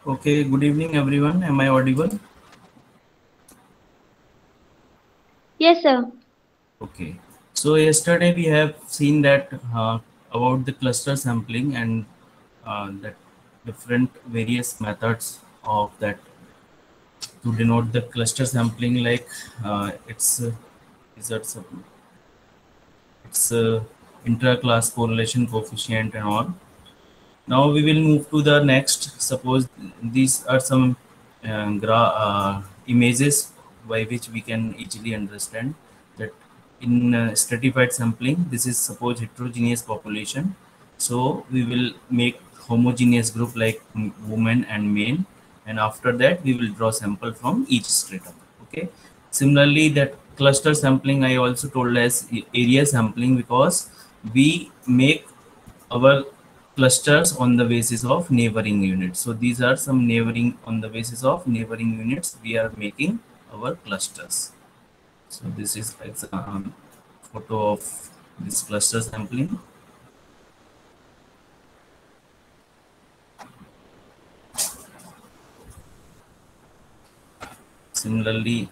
Okay, good evening everyone. Am I audible? Yes, sir. Okay. So yesterday we have seen that about the cluster sampling and that different various methods of that to denote the cluster sampling, like is that it's intra-class correlation coefficient and all. Now we will move to the next. Suppose these are some images by which we can easily understand that in stratified sampling, this is suppose heterogeneous population. So we will make homogeneous group like women and men, and after that we will draw sample from each stratum. Okay. Similarly, that cluster sampling I also told as area sampling, because we make our clusters on the basis of neighboring units. So these are some neighboring, on the basis of neighboring units we are making our clusters. So this is photo of this cluster sampling. Similarly,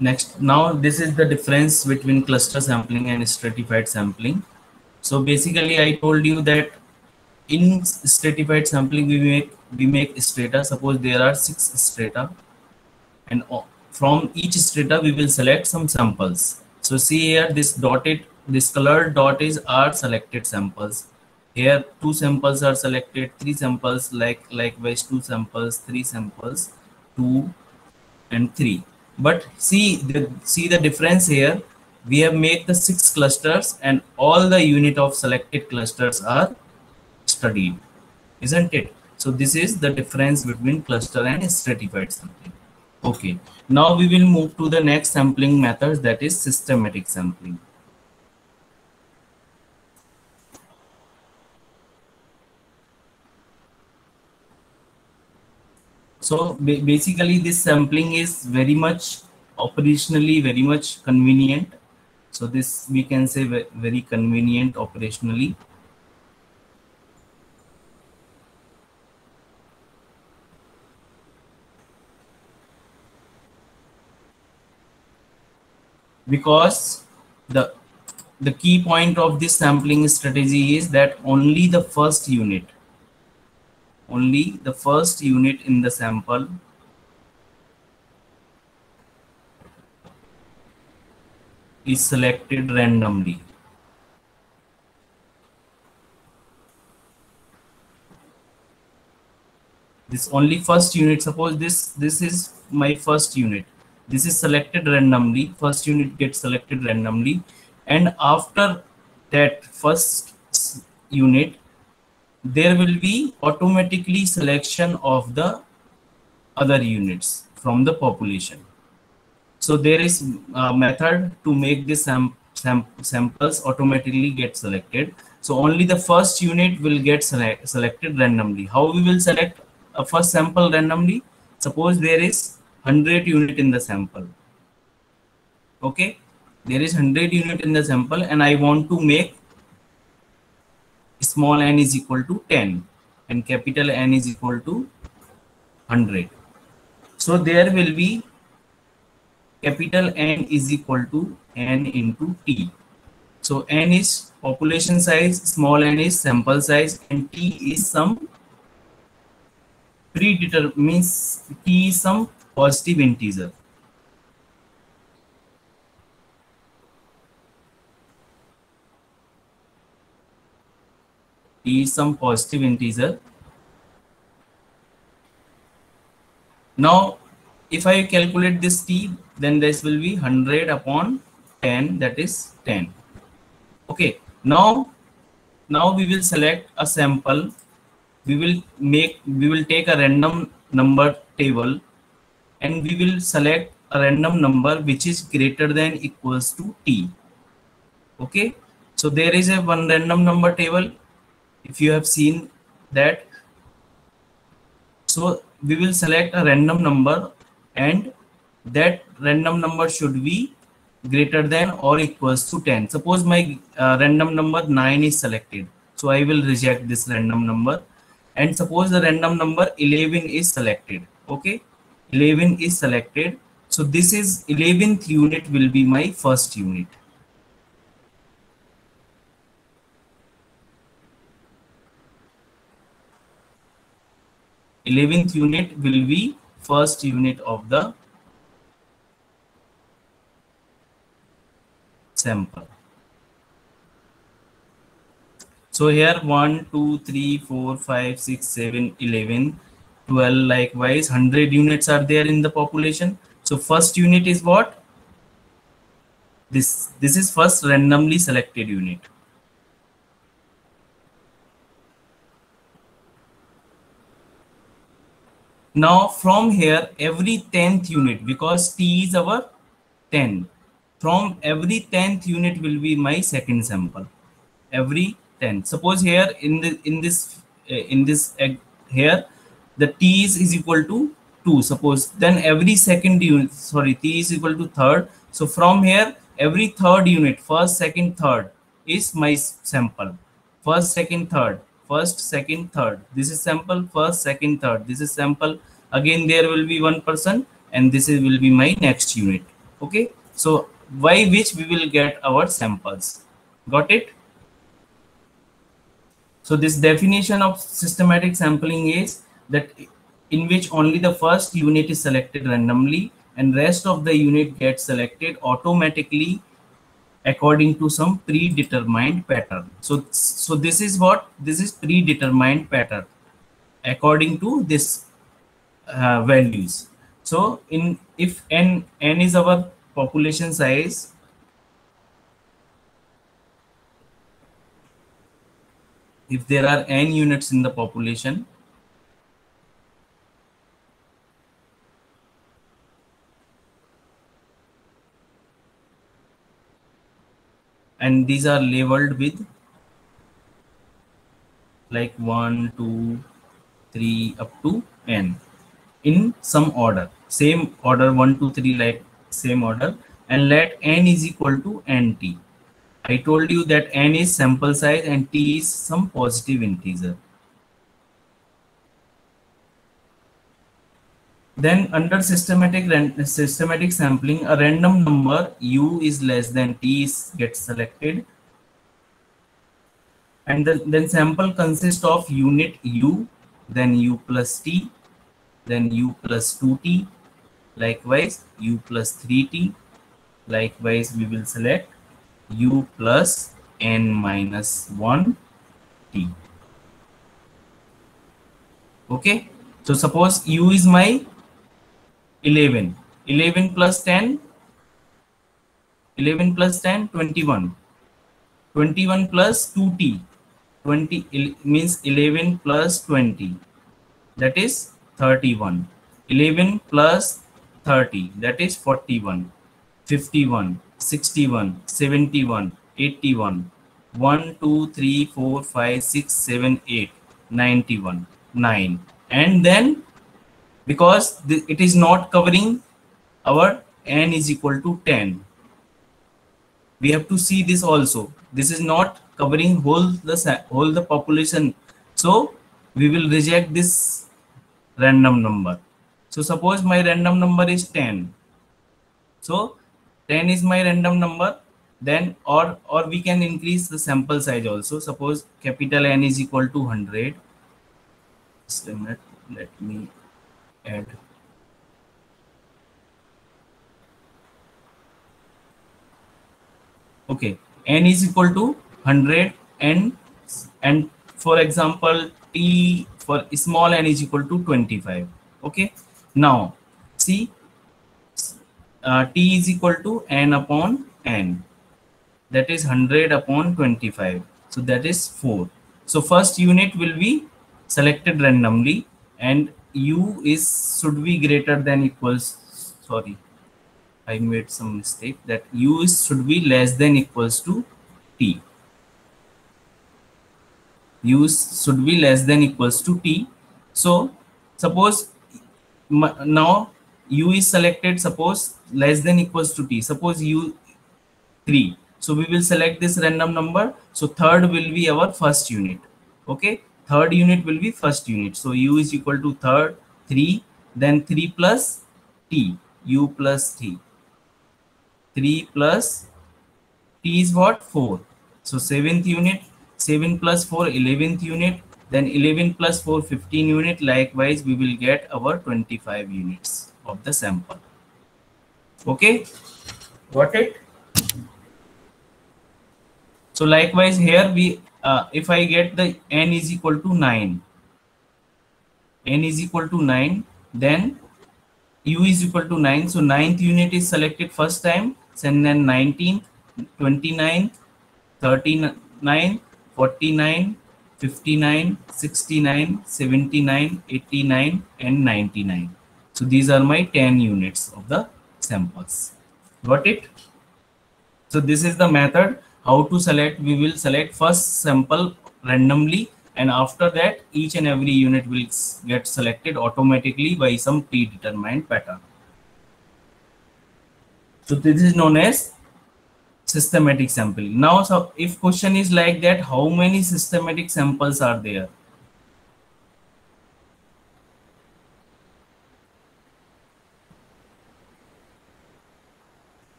next, now this is the difference between cluster sampling and stratified sampling. So basically I told you that in stratified sampling we make strata. Suppose there are 6 strata, and from each strata we will select some samples. So see here, this colored dot is are selected samples. Here 2 samples are selected, 3 samples, likewise 2 samples, 3 samples, 2 and 3. But see the difference here. We have made the 6 clusters and all the unit of selected clusters are studied, isn't it? So this is the difference between cluster and stratified sampling. Okay, now we will move to the next sampling method, that is systematic sampling. So basically this sampling is very much operationally very much convenient. So this we can say very convenient operationally, because the the key point of this sampling strategy is that only the first unit in the sample is selected randomly. This only first unit, suppose this is my first unit, this is selected randomly, first unit gets selected randomly, and after that first unit there will be automatically selection of the other units from the population. So there is a method to make this samples automatically get selected. So only the first unit will get selected randomly. How we will select a first sample randomly? Suppose there is 100 unit in the sample. Okay, there is 100 unit in the sample, and I want to make small n is equal to 10 and capital N is equal to 100. So there will be capital N is equal to N into T. So N is population size, small n is sample size, and T is some predetermined, means T is some positive integer. T is some positive integer. Now, if I calculate this T, then this will be 100 upon 10, that is 10. Okay, now we will select a sample. We will take a random number table, and we will select a random number which is greater than equals to T. Okay, so there is a one random number table, if you have seen that. So we will select a random number, and that random number should be greater than or equals to 10. Suppose my random number 9 is selected. So I will reject this random number. And suppose the random number 11 is selected. Okay, 11 is selected. So this is 11th unit will be my first unit. 11th unit will be first unit of the sample. So here 1, 2, 3, 4, 5, 6, 7, 11, 12, likewise 100 units are there in the population. So first unit is what? This is first randomly selected unit. Now from here every 10th unit, because T is our 10, from every 10th unit will be my second sample. Every 10. Suppose here in this here the T is equal to 2. Suppose then every second unit, sorry, T is equal to third. So from here every third unit, first, second, third is my sample. First, second, third, first, second, third. This is sample. First, second, third. This is sample. Again there will be 1%, and this will be my next unit. Okay. So by which we will get our samples. Got it? So this definition of systematic sampling is that in which only the first unit is selected randomly and rest of the unit gets selected automatically according to some predetermined pattern. So this is what? This is predetermined pattern according to this values. So if n is our population size, if there are n units in the population, and these are labeled with like 1, 2, 3 up to n in some order, same order, 1, 2, 3, like same order, and let n is equal to nt. I told you that n is sample size and t is some positive integer. Then under systematic sampling, a random number u is less than t gets selected, and then sample consists of unit u, then u plus t, then u plus 2t, likewise u plus 3t, likewise we will select u plus n minus 1 t. Okay, so suppose u is my 11, 11 plus 10, 11 plus 10, 21, 21 plus 2t, 20 means 11 plus 20, that is 31, 11 plus 30, that is 41, 51, 61, 71, 81, 1, 2, 3, 4, 5, 6, 7, 8, 91, 9. And then because it is not covering our n is equal to 10. We have to see this also. This is not covering whole the population. So we will reject this random number. So suppose my random number is 10. So 10 is my random number. Then or we can increase the sample size also. Suppose capital N is equal to 100. Just a minute, let me add. Okay, n is equal to 100 and for example t for small n is equal to 25. Okay, now see t is equal to n upon n, that is 100 upon 25, so that is 4. So first unit will be selected randomly and u should be greater than equals, sorry, I made some mistake, that u should be less than equals to t. U should be less than equals to t. So suppose now u is selected, suppose less than equals to t, suppose u 3. So we will select this random number. So third will be our first unit. Okay, third unit will be first unit. So u is equal to third 3, then 3 plus t, u plus t, 3 plus t is what, 4. So seventh unit, 7 plus 4 11th unit, then 11 plus 4 15 unit. Likewise we will get our 25 units of the sample. Okay, got it? So likewise here we if I get the n is equal to 9, n is equal to 9, then u is equal to 9. So ninth unit is selected first time, and then 19th, 29th, 39, 49, 59, 69, 79, 89, and 99. So these are my 10 units of the samples. Got it? So this is the method how to select. We will select first sample randomly, and after that each and every unit will get selected automatically by some predetermined pattern. So this is known as systematic sampling. Now, so if question is like that, how many systematic samples are there?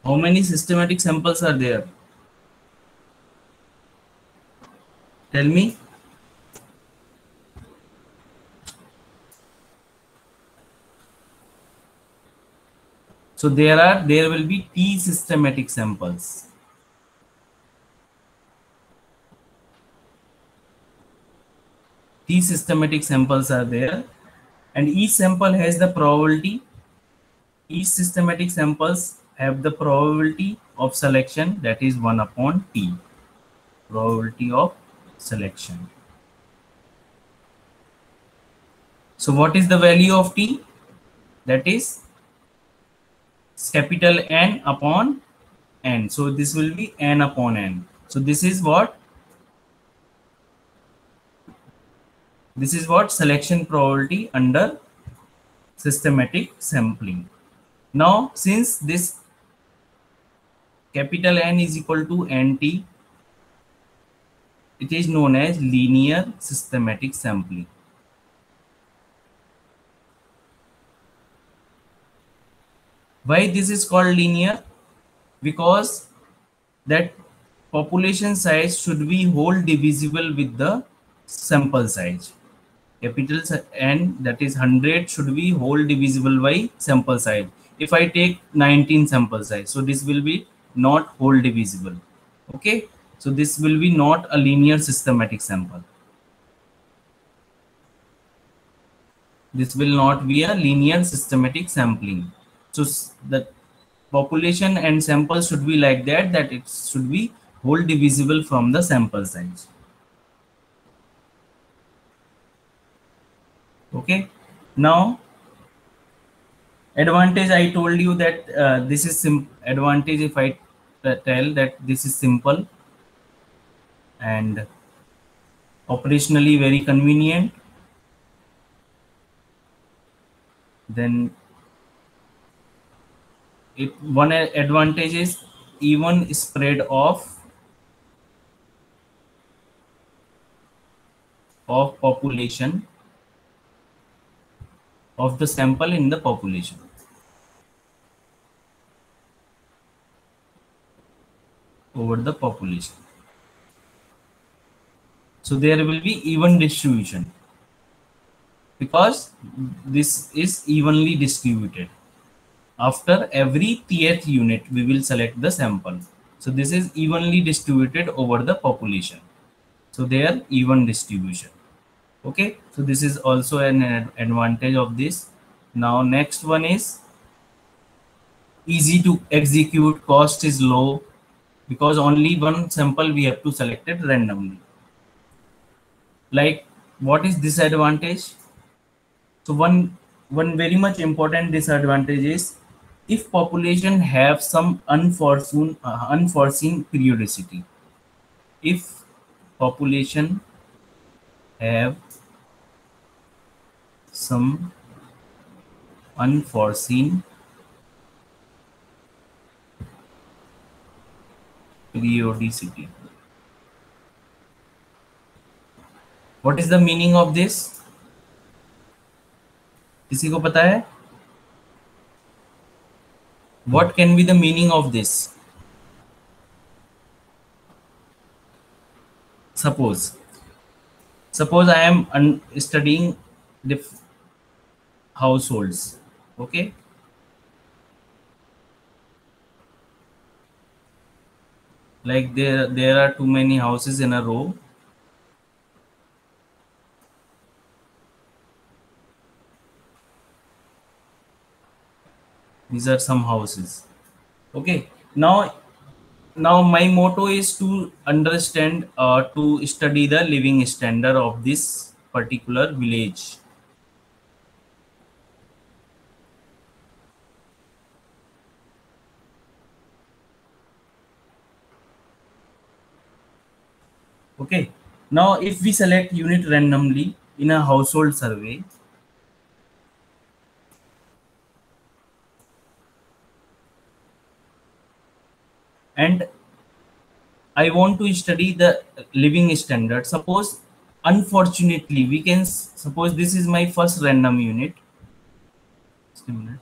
How many systematic samples are there? Tell me. So there will be t systematic samples. T systematic samples are there, and each sample has the probability. Each systematic samples have the probability of selection, that is 1 upon t, probability of selection. So what is the value of t? That is capital N upon n. So this will be n upon n. So this is what selection probability under systematic sampling. Now since this capital N is equal to nt, it is known as linear systematic sampling. Why this is called linear? Because that population size should be whole divisible with the sample size. Capital N, that is 100, should be whole divisible by sample size. If I take 19 sample size, so this will be not whole divisible. Okay, so this will be not a linear systematic sample. This will not be a linear systematic sampling. So the population and sample should be like that it should be whole divisible from the sample size. Okay, now advantage, I told you that this is advantage if I tell that this is simple and operationally very convenient. Then one advantage is even spread of population of the sample in the population. Over the population. So there will be even distribution because this is evenly distributed. After every th unit, we will select the sample. So this is evenly distributed over the population. So they are even distribution. Okay, so this is also an advantage of this. Now next one is easy to execute, cost is low because only one sample we have to select it randomly. Like what is disadvantage? So one very much important disadvantage is if population have some unforeseen periodicity. If population have some unforeseen periodicity. What is the meaning of this? किसी को पता है? What can be the meaning of this? Suppose I am studying the households. Okay, like there are too many houses in a row. These are some houses. Okay, now my motto is to understand, to study the living standard of this particular village. Okay, now if we select unit randomly in a household survey, and I want to study the living standard. Suppose, unfortunately, we can suppose this is my first random unit. Just a minute.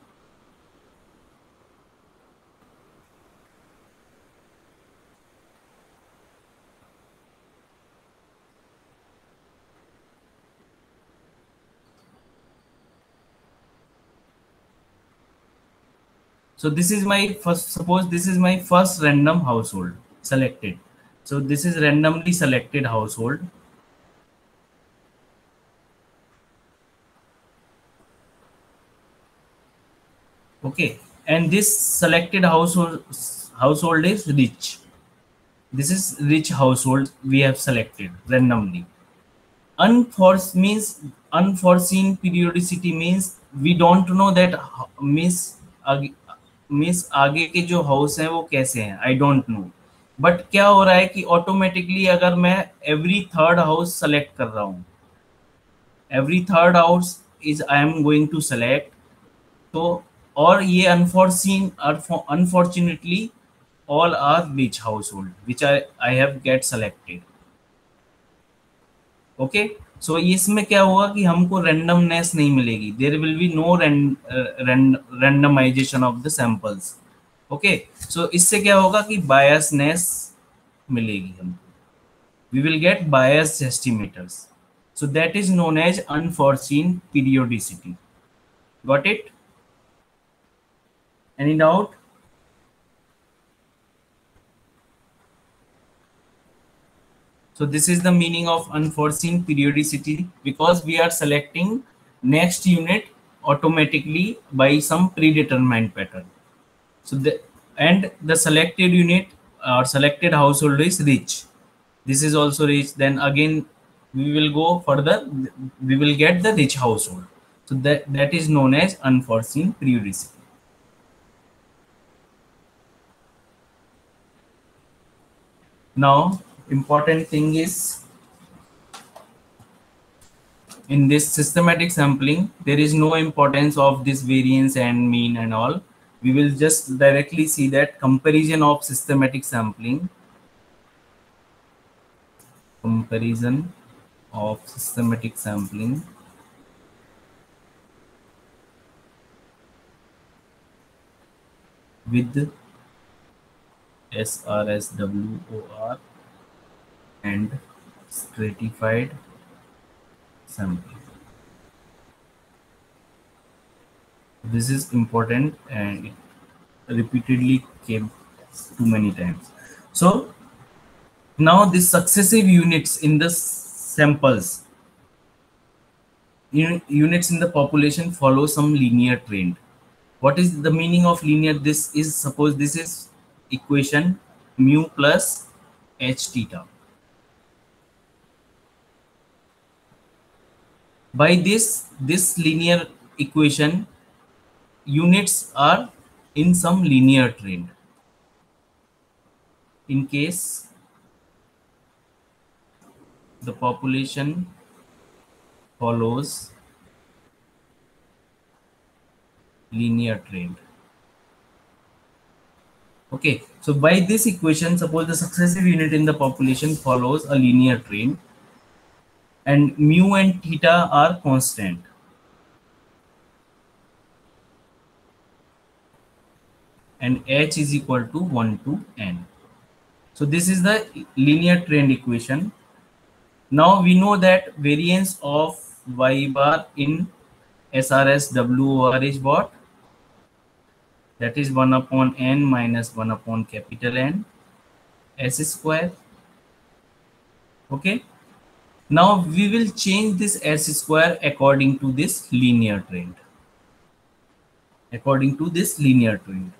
So this is my first, suppose this is my first random household selected. So this is randomly selected household. Okay, and this selected household is rich. This is rich household we have selected randomly. Unforeseen periodicity means we don't know that means आगे के जो house हैं वो कैसे हैं, I don't know. But क्या हो रहा है कि ऑटोमेटिकली अगर मैं एवरी थर्ड हाउस सेलेक्ट कर रहा हूँ, every third house is I am going to select, तो और ये unfortunately all are rich household which I have get selected. Okay, so इसमें क्या होगा कि हमको रेंडमनेस नहीं मिलेगी, there will be no randomization of the samples. Okay, so इससे क्या होगा कि बायसनेस मिलेगी हमको, we will get biased estimators. So that is known as unforeseen periodicity. Got it? Any doubt? So this is the meaning of unforeseen periodicity, because we are selecting next unit automatically by some predetermined pattern. So the selected unit or selected household is rich. This is also rich. Then again we will go further. We will get the rich household. So that is known as unforeseen periodicity. Now, important thing is, in this systematic sampling, there is no importance of this variance and mean and all. We will just directly see that comparison of systematic sampling. Comparison of systematic sampling with SRSWOR and stratified sampling. This is important and it repeatedly came too many times. So now the successive units in the samples, units in the population follow some linear trend. What is the meaning of linear? This is, suppose this is equation mu plus h theta. By this linear equation, units are in some linear trend. In case the population follows linear trend, Okay, so by this equation, suppose the successive unit in the population follows a linear trend and mu and theta are constant. And h is equal to 1 to n. So this is the linear trend equation. Now we know that variance of y bar in SRS WOR is what? That is 1 upon n minus 1 upon capital N S square. Okay. Now we will change this S square according to this linear trend. According to this linear trend.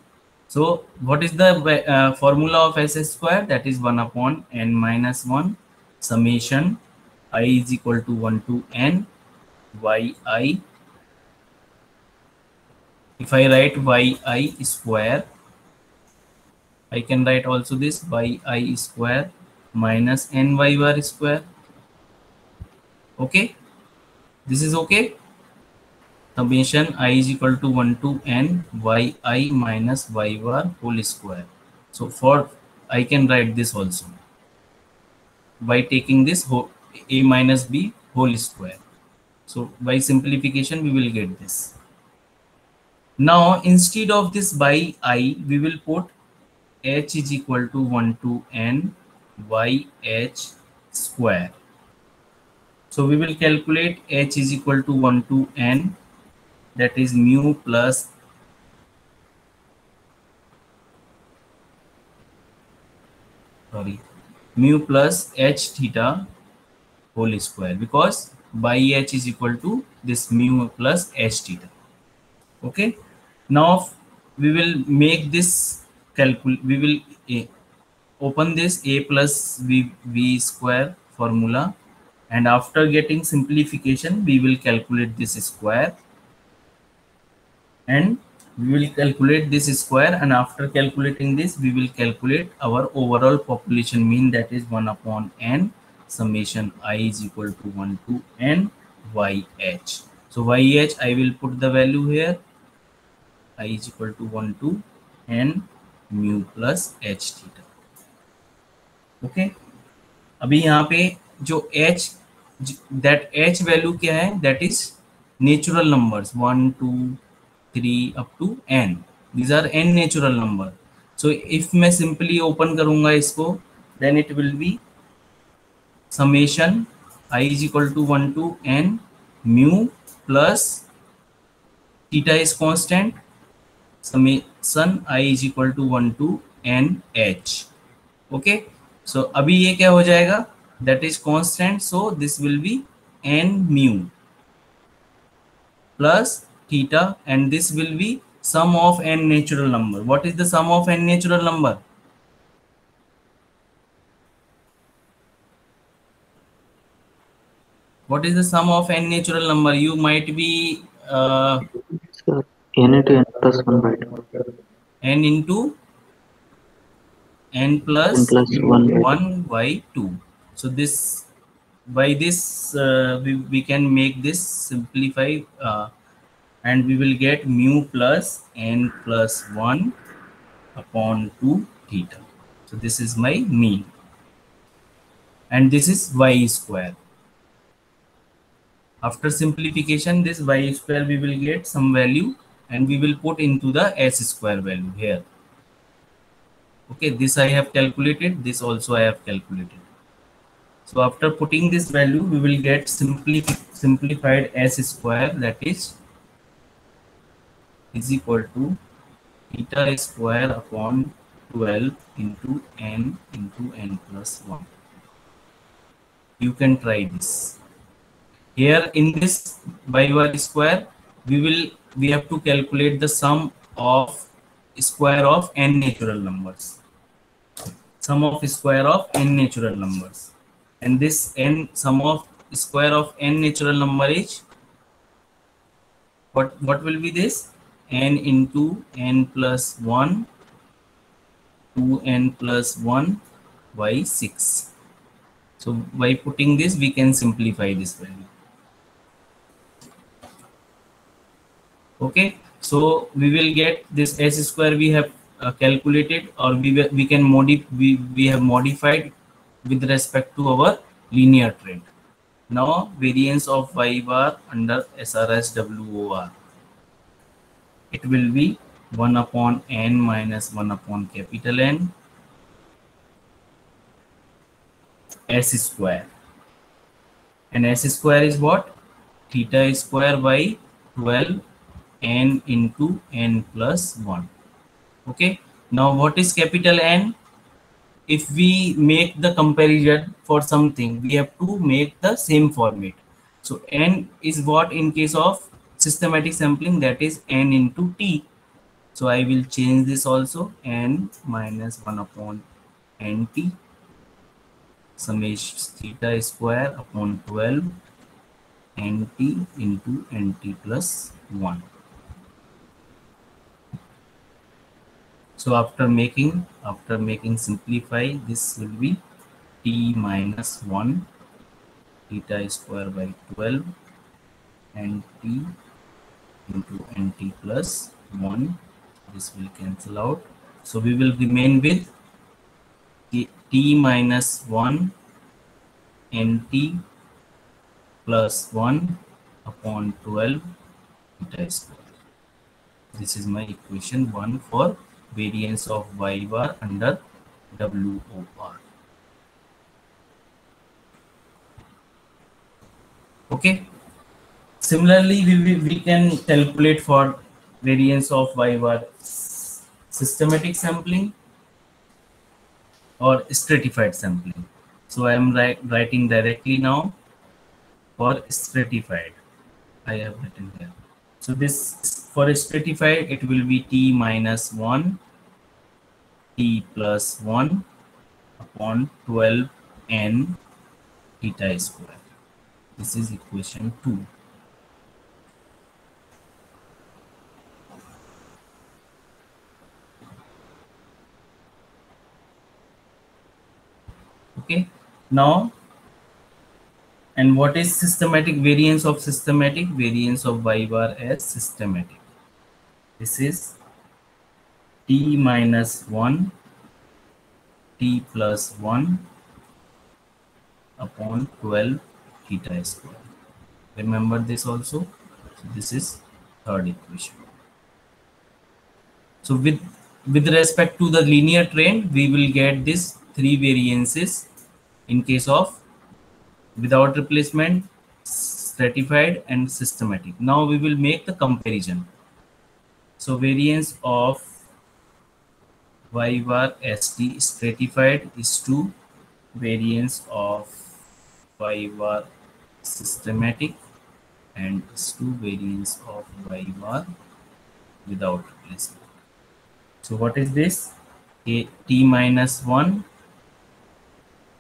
So what is the formula of S square? That is 1 upon n minus 1 summation I is equal to 1 to n yi. If I write yi square, I can write also this yi square minus ny bar square. Okay, this is okay. Summation I is equal to 1 to n yi minus y bar whole square. So for I can write this also by taking this a minus b whole square. So by simplification we will get this. Now instead of this by I, we will put h is equal to 1 to n yh square. So we will calculate h is equal to 1 to n, that is mu plus mu plus h theta whole square, because by h is equal to this mu plus h theta. Okay, now we will make this we will open this a plus v square formula, and after getting simplification we will calculate this square, and we will calculate this square, and after calculating this we will calculate our overall population mean, that is 1 upon n summation I is equal to 1 to n yh. So yh I will put the value here, I is equal to 1 to n mu plus h theta. Okay अभी यहाँ पे जो h, that h value क्या है, that is natural numbers 1 2 3 up to n. These are n natural number. So if मैं simply open करूँगा इसको, then it will be summation I is equal to 1 to n mu plus theta is constant, summation I is equal to 1 to n h. Okay, so अभी ये क्या हो जाएगा, that is constant, so this will be n mu plus theta, and this will be sum of n natural number. What is the sum of n natural number? What is the sum of n natural number? You might be Sir, n into n plus 1 by 2. n into n plus 1 by 2. So this, by this we can make this simplify, and we will get mu plus n plus 1 upon 2 theta. So this is my mean, and this is y square. After simplification, this y square we will get some value, and we will put into the s square value here. Okay, this I have calculated, this also I have calculated. So after putting this value, we will get simplified s square, that is equal to theta square upon 12 into n plus 1. You can try this. Here in this by y square, we have to calculate the sum of square of n natural numbers. Sum of square of n natural numbers, and this n sum of square of n natural number is what will be this, n into n plus 1 2n plus 1 by 6. So by putting this we can simplify this value. Okay, so we will get this s square we have calculated, or we can we have modified with respect to our linear trend. Now variance of y bar under SRS WOR, it will be 1 upon n minus 1 upon capital N S square, and S square is what? Theta square by 12 n into n plus 1. Okay, now what is capital N? If we make the comparison for something, we have to make the same format. So n is what in case of systematic sampling, that is n into t. So I will change this also, n minus 1 upon nt summation theta square upon 12 nt into nt plus 1. So after making simplify, this will be t minus 1 theta square by 12 nt into nt plus 1. This will cancel out. So we will remain with t minus 1 nt plus 1 upon 12 theta square. This is my equation 1 for variance of y bar under WOR. Okay. Similarly, we can calculate for variance of y bar systematic sampling or stratified sampling. So I am writing directly now for stratified. I have written here. So this for stratified, it will be t minus 1 t plus 1 upon 12 n theta square. This is equation 2. Okay, now, and what is systematic variance of systematic? Variance of y bar as systematic. This is t minus 1 t plus 1 upon 12 theta square. Remember this also. So this is third equation. So with respect to the linear trend, we will get this three variances in case of without replacement, stratified and systematic. Now we will make the comparison. So variance of y bar st stratified is 2, variance of y bar systematic and is 2 variance of y bar without replacement. So what is this? A t minus 1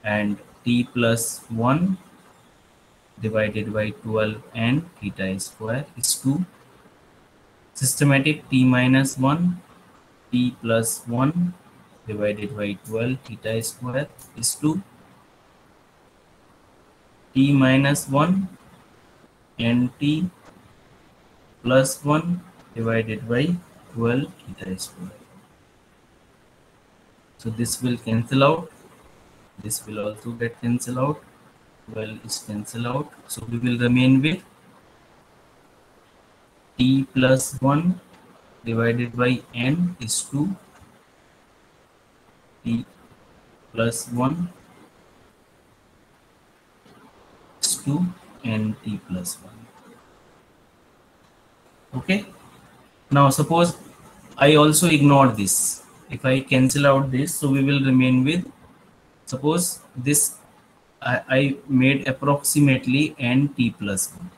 and t plus 1 divided by 12 and theta square is 2. Systematic t minus 1 t plus 1 divided by 12 theta square is 2. T minus 1 and t plus 1 divided by 12 theta square. So this will cancel out. This will also get cancelled out. 12 is cancelled out. So we will remain with t plus 1 divided by n is 2. T plus 1 is 2 and t plus 1. Okay. Now suppose I also ignore this. If I cancel out this, so we will remain with, suppose this I made approximately n t plus 1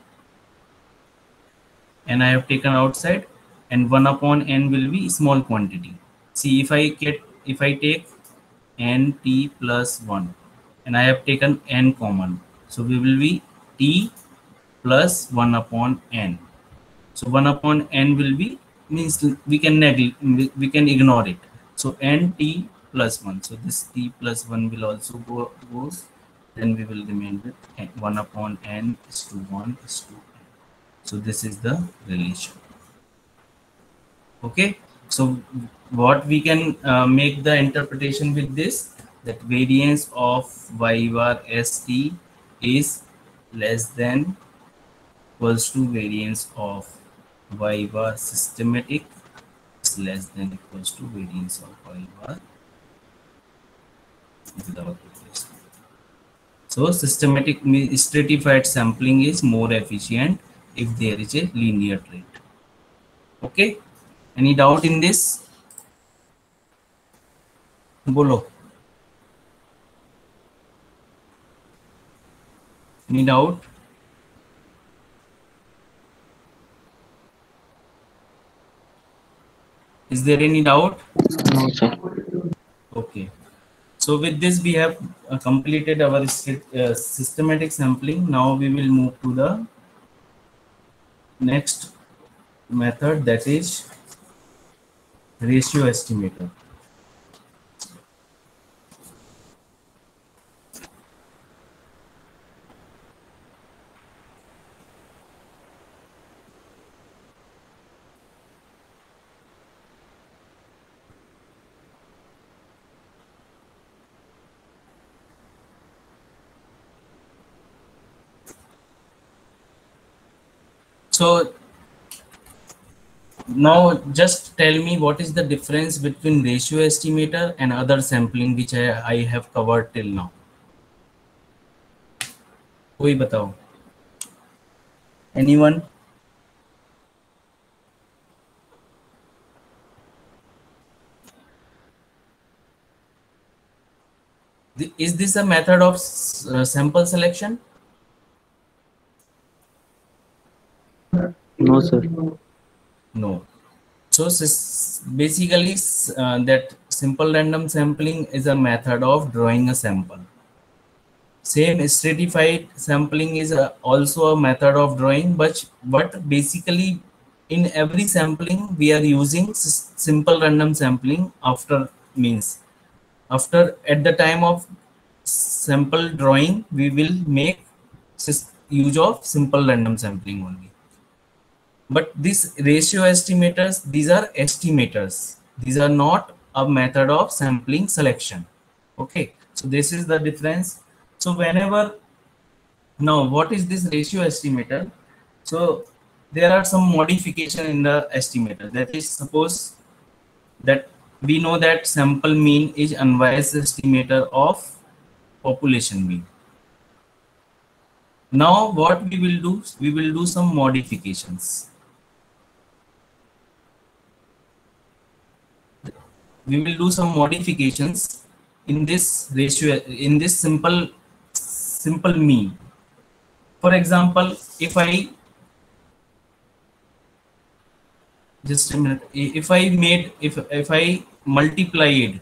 and I have taken outside, and 1 upon n will be small quantity. See, if I take n t plus 1 and I have taken n common, so we will be t plus 1 upon n. So 1 upon n will be, means we can ignore it. So n t plus 1. So this t plus 1 will also goes. Then we will remain with 1 upon n is to 1 is to n. So this is the relation. Okay. So what we can make the interpretation with this, that variance of y bar st is less than equals to variance of y bar systematic is less than equals to variance of y bar without replacement. So systematic stratified sampling is more efficient if there is a linear trait. Okay, any doubt in this? Bolo. Any doubt? Is there any doubt? No, sir. Okay. So with this, we have completed our systematic sampling. Now we will move to the next method, that is ratio estimator. So now just tell me what is the difference between ratio estimator and other sampling which I have covered till now. कोई बताओ? Anyone? Is this a method of sample selection? No, sir. No. So basically that simple random sampling is a method of drawing a sample. Same stratified sampling is also a method of drawing, but basically in every sampling we are using simple random sampling after at the time of sample drawing we will make use of simple random sampling only. But this ratio estimators, these are estimators. These are not a method of sampling selection. Okay, so this is the difference. So whenever, now what is this ratio estimator? So there are some modification in the estimator. That is, suppose that we know that sample mean is unbiased estimator of population mean. Now what we will do, we will do some modifications. We will do some modifications in this ratio, in this simple mean. For example, if I just a minute, if I multiplied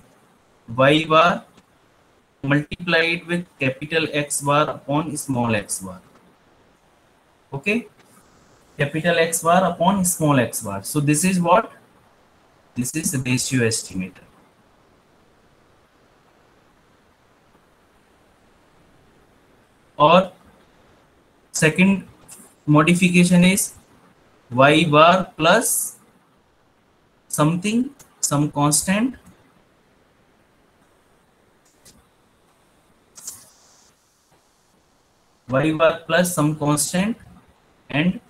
y bar multiplied with capital X bar upon small x bar, okay, capital X bar upon small x bar. So this is what? This is ratio estimator. Or second modification is y bar plus something, some constant, y bar plus some constant and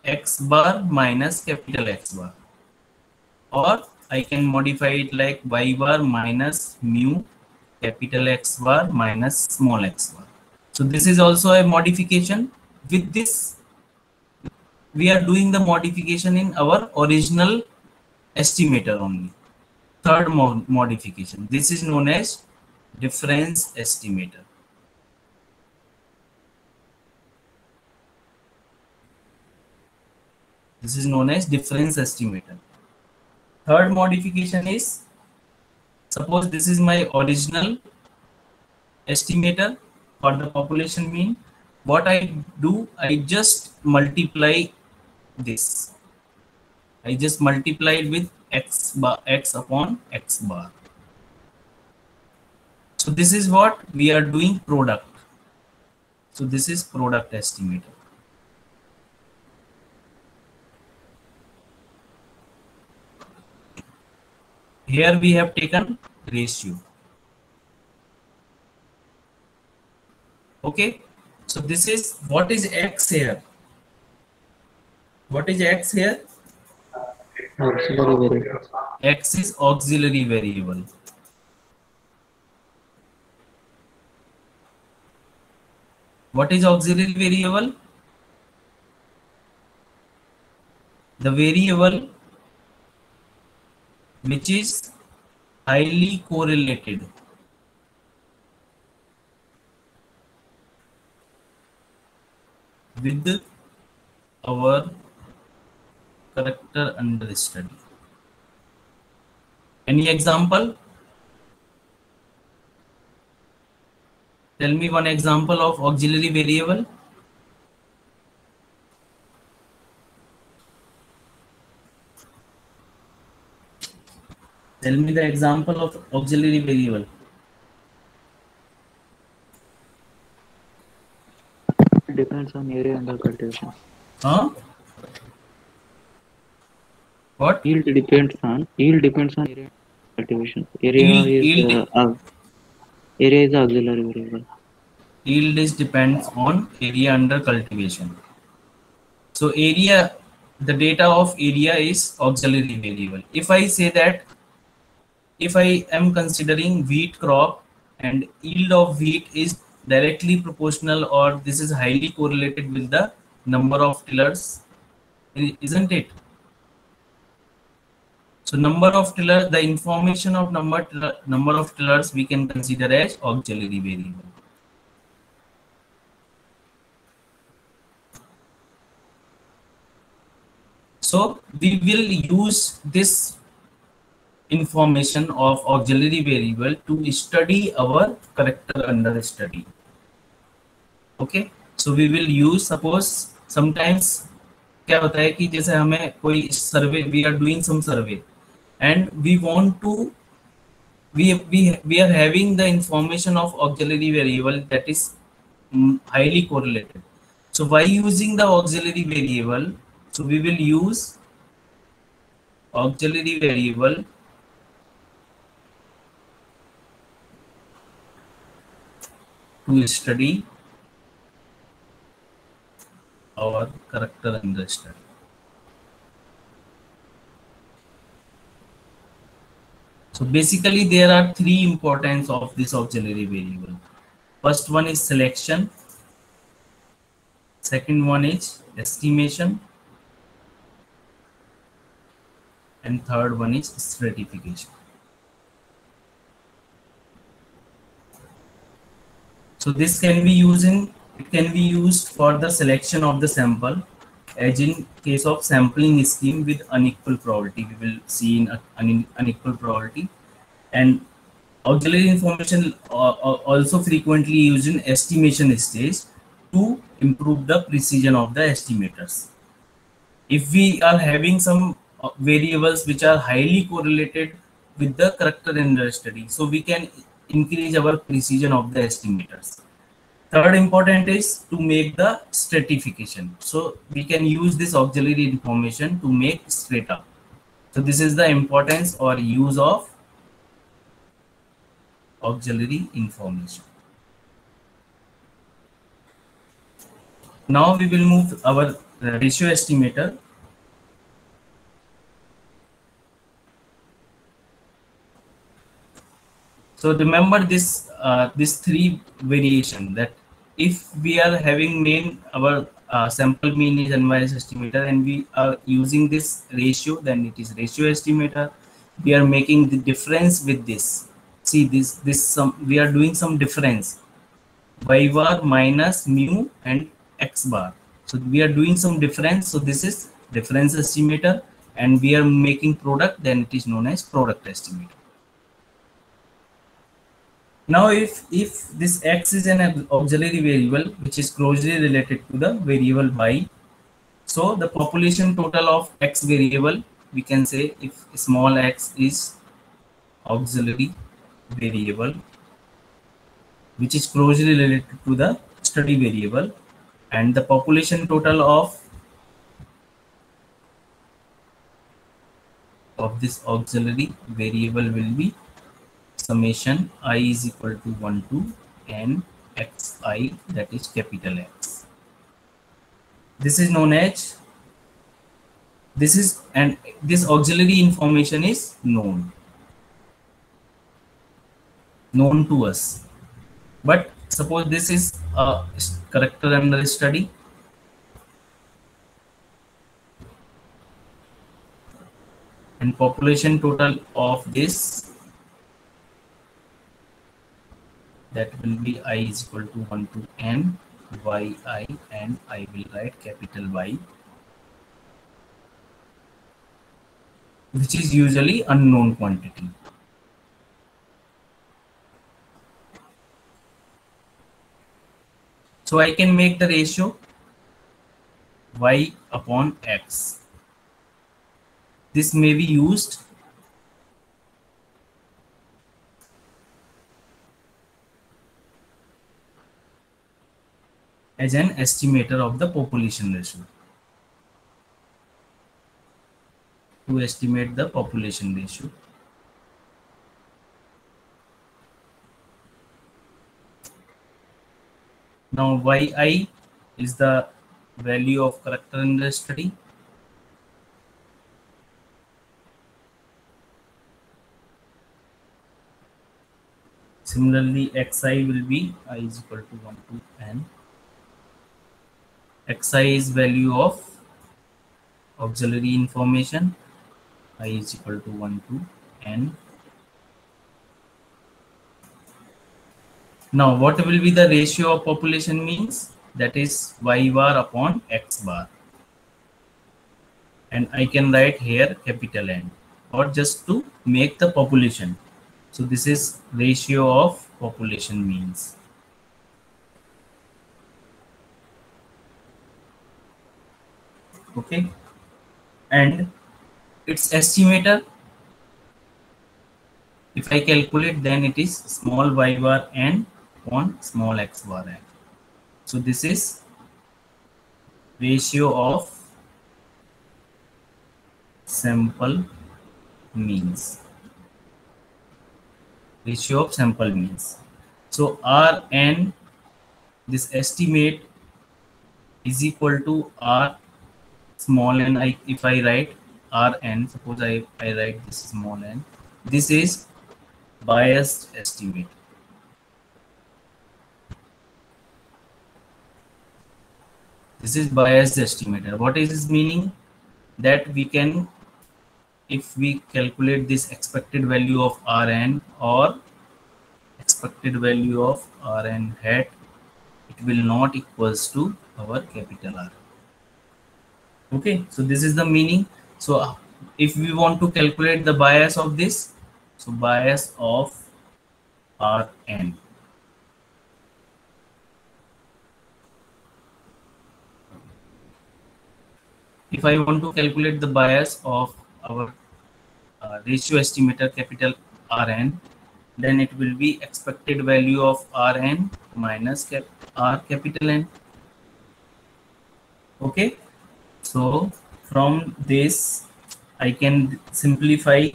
x bar minus capital X bar. Or I can modify it like y bar minus mu capital X bar minus small x bar. So this is also a modification. With this, we are doing the modification in our original estimator only. Third modification. This is known as difference estimator. This is known as difference estimator. Third modification is, suppose this is my original estimator for the population mean. What I do, I just multiply this. I just multiply it with x upon x bar. So this is what we are doing, product. So this is product estimator. here we have taken ratio. Okay, so this is what is x here. What is x here? Auxiliary variable. X is auxiliary variable. What is auxiliary variable? The variable which is highly correlated with our character under study. Any example? Tell me one example of auxiliary variable. Tell me the example of auxiliary variable. It depends on area under cultivation. Huh? What? Yield depends on area cultivation. Area is auxiliary variable. Yield is depends on area under cultivation. So area, the data of area is auxiliary variable. If I say that, if I am considering wheat crop and yield of wheat is directly proportional, or this is highly correlated with the number of tillers, isn't it? So number of tillers, the information of number of tillers we can consider as auxiliary variable. So we will use this information of auxiliary variable to study our character under study. Okay, so we will use, suppose sometimes क्या होता है कि जैसे हमें कोई सर्वे, we are doing some survey and we want to, we are having the information of auxiliary variable that is highly correlated. So by using the auxiliary variable, so we will use auxiliary variable to study our character under study. So basically there are three importance of this auxiliary variable. First one is selection, second one is estimation, and third one is stratification. So this can be using, it can be used for the selection of the sample, as in case of sampling scheme with unequal probability. We will see in unequal probability. And auxiliary information also frequently used in estimation stage to improve the precision of the estimators. If we are having some variables which are highly correlated with the character under study, so we can increase our precision of the estimators. Third important is to make the stratification. So we can use this auxiliary information to make strata. So this is the importance or use of auxiliary information. Now we will move our ratio estimator. So remember this this three variation, that if we are having our sample mean is unbiased estimator and we are using this ratio, then it is ratio estimator. We are making the difference with this. See this we are doing some difference, y bar minus mu and x bar. So we are doing some difference. So this is difference estimator, and we are making product, then it is known as product estimator. Now if this x is an auxiliary variable which is closely related to the variable y, so the population total of x variable, we can say if small x is auxiliary variable which is closely related to the study variable, and the population total of of this auxiliary variable will be summation I is equal to 1 to n xi, that is capital X. This is known as, this is, and this auxiliary information is known to us. But suppose this is a character under study. And population total of this, that will be I is equal to 1 to n yi, and I will write capital Y, which is usually unknown quantity. So I can make the ratio y upon x. This may be used as an estimator of the population ratio, to estimate the population ratio. Now yi is the value of character in the study. Similarly, xi will be I is equal to 1 to n. Xi is value of auxiliary information. I is equal to 1 to n. Now, what will be the ratio of population means? That is y bar upon x bar. And I can write here capital N, or just to make the population. So this is ratio of population means. Okay. And its estimator, if I calculate, then it is small y bar n upon small x bar n. So this is ratio of sample means. Ratio of sample means. So Rn, this estimate is equal to R small n. If I write Rn, suppose I write this small n, this is biased estimate. This is biased estimator. What is this meaning? That we can, if we calculate this expected value of Rn or expected value of Rn hat, it will not equals to our capital R. Okay, so this is the meaning. So if we want to calculate the bias of this, so bias of Rn. If I want to calculate the bias of our ratio estimator capital Rn, then it will be expected value of Rn minus R capital N. Okay, so from this I can simplify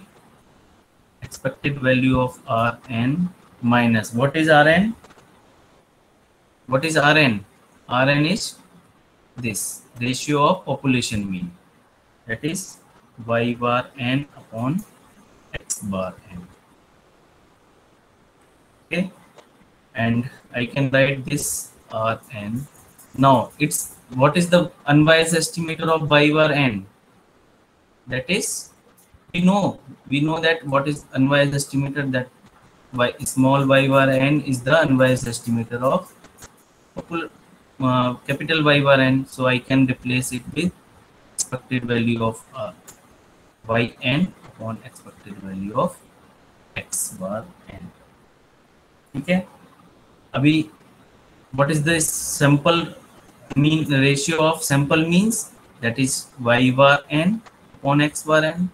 expected value of Rn minus, what is Rn? What is Rn? Rn is this ratio of population mean, that is y bar n upon x bar n. Okay, and I can write this Rn. Now it's, what is the unbiased estimator of y bar n? That is, we know that what is unbiased estimator, that small y bar n is the unbiased estimator of capital Y bar n. So I can replace it with expected value of yn upon expected value of x bar n. Okay, abhi what is the sample mean, ratio of sample means? That is y bar n upon x bar n.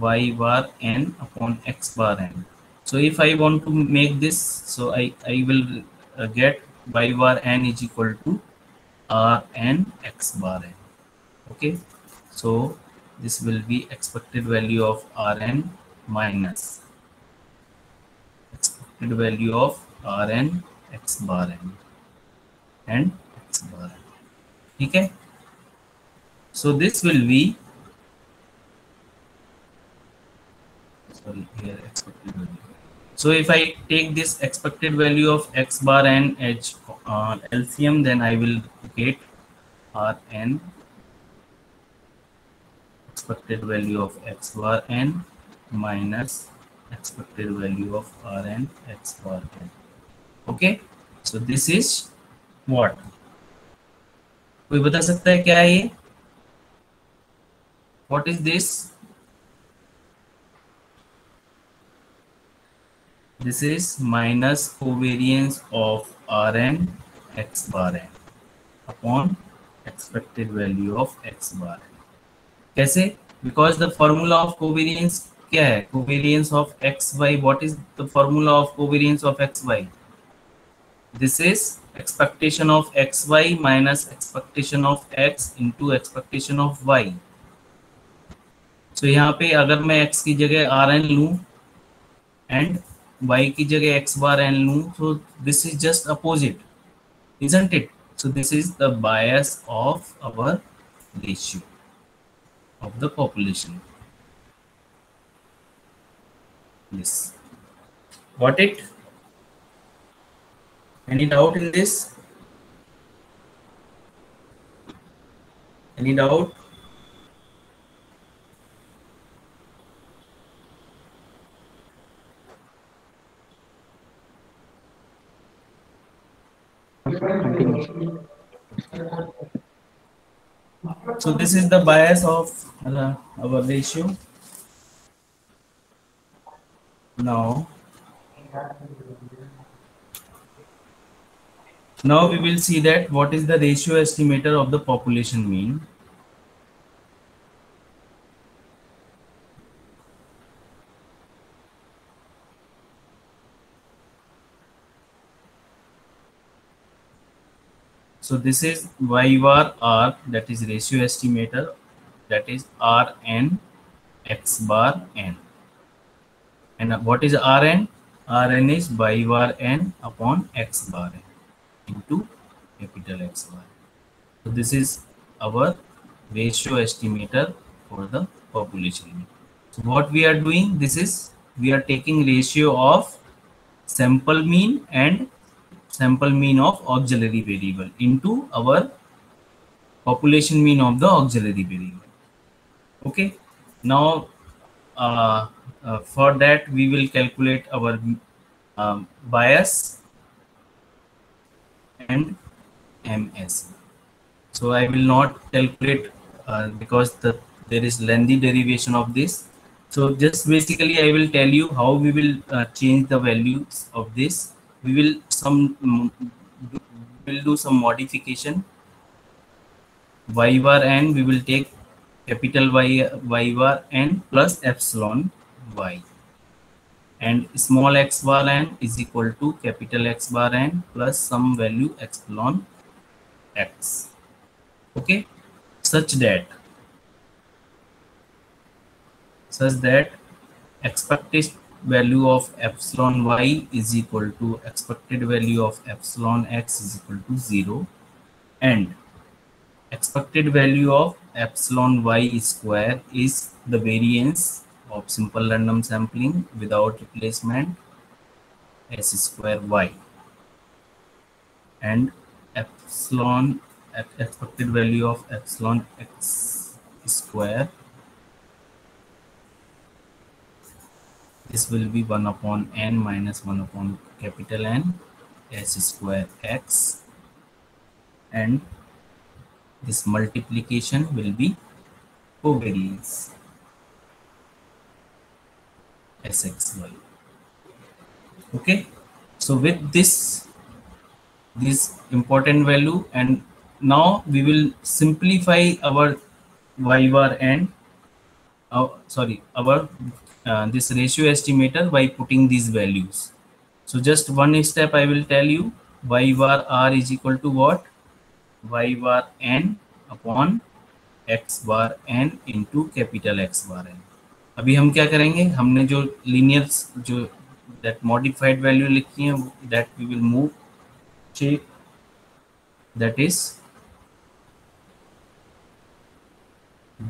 Y bar n upon x bar n. So if I want to make this, so I will get y bar n is equal to Rn x bar n. Okay, so this will be expected value of Rn minus expected value of Rn x bar n and x bar n. Okay, so this will be, sorry, here expected value. So if I take this expected value of x bar and h LCM, then I will get Rn expected value of x bar n minus expected value of Rn x bar n. Okay, so this is what? कोई बता सकता है क्या है ये? What is this? This is minus covariance of Rn x bar n upon expected value of x bar n. कैसे? Because the formula of covariance क्या है? Covariance of xy. What is the formula of covariance of xy? This is expectation of xy minus expectation of x into expectation of y. So यहाँ पे अगर मैं x की जगह Rn लूँ and y की जगह x bar n लूँ, so this is just opposite, isn't it? So this is the bias of our ratio of the population. Yes, got it? Any doubt in this? Any doubt? Continue. So this is the bias of our ratio. Now we will see that what is the ratio estimator of the population mean. So this is y bar r, that is ratio estimator, that is Rn x bar n. And what is Rn? Rn is y bar n upon x bar n into capital X bar. So this is our ratio estimator for the population. So what we are doing, this is we are taking ratio of sample mean and sample mean of auxiliary variable into our population mean of the auxiliary variable. Okay, now for that we will calculate our bias and MS. So I will not calculate because there is lengthy derivation of this. So just basically I will tell you how we will change the values of this. We will do some modification. Y bar n, we will take capital Y bar n plus epsilon y, and small x bar n is equal to capital X bar n plus some value epsilon x. Okay, such that expected value of epsilon y is equal to expected value of epsilon x is equal to 0, and expected value of epsilon y square is the variance of simple random sampling without replacement s square y, and expected value of epsilon x square, this will be 1 upon n minus 1 upon capital N s square x, and this multiplication will be covariance Sxy. Okay, so with this important value, and now we will simplify our y bar n, our this ratio estimator by putting these values. So just one step I will tell you. Y bar r is equal to what? y bar n upon x bar n into capital X bar n. अभी हम क्या करेंगे, हमने जो linear जो that modified value लिखी है that we will move check, that is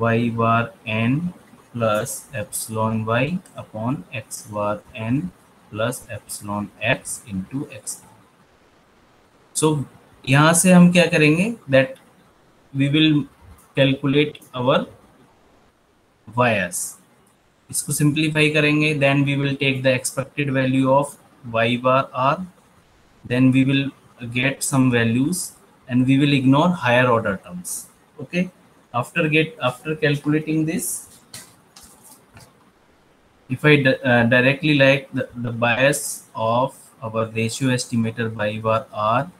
y bar n plus epsilon y upon x bar n plus epsilon x into x. So यहाँ से हम क्या करेंगे, that we will calculate our wires. इसको simplify करेंगे, then we will take the expected value of y bar r, then we will get some values and we will ignore higher order terms. Okay, after calculating this, if I directly like the bias of our ratio estimator y bar r,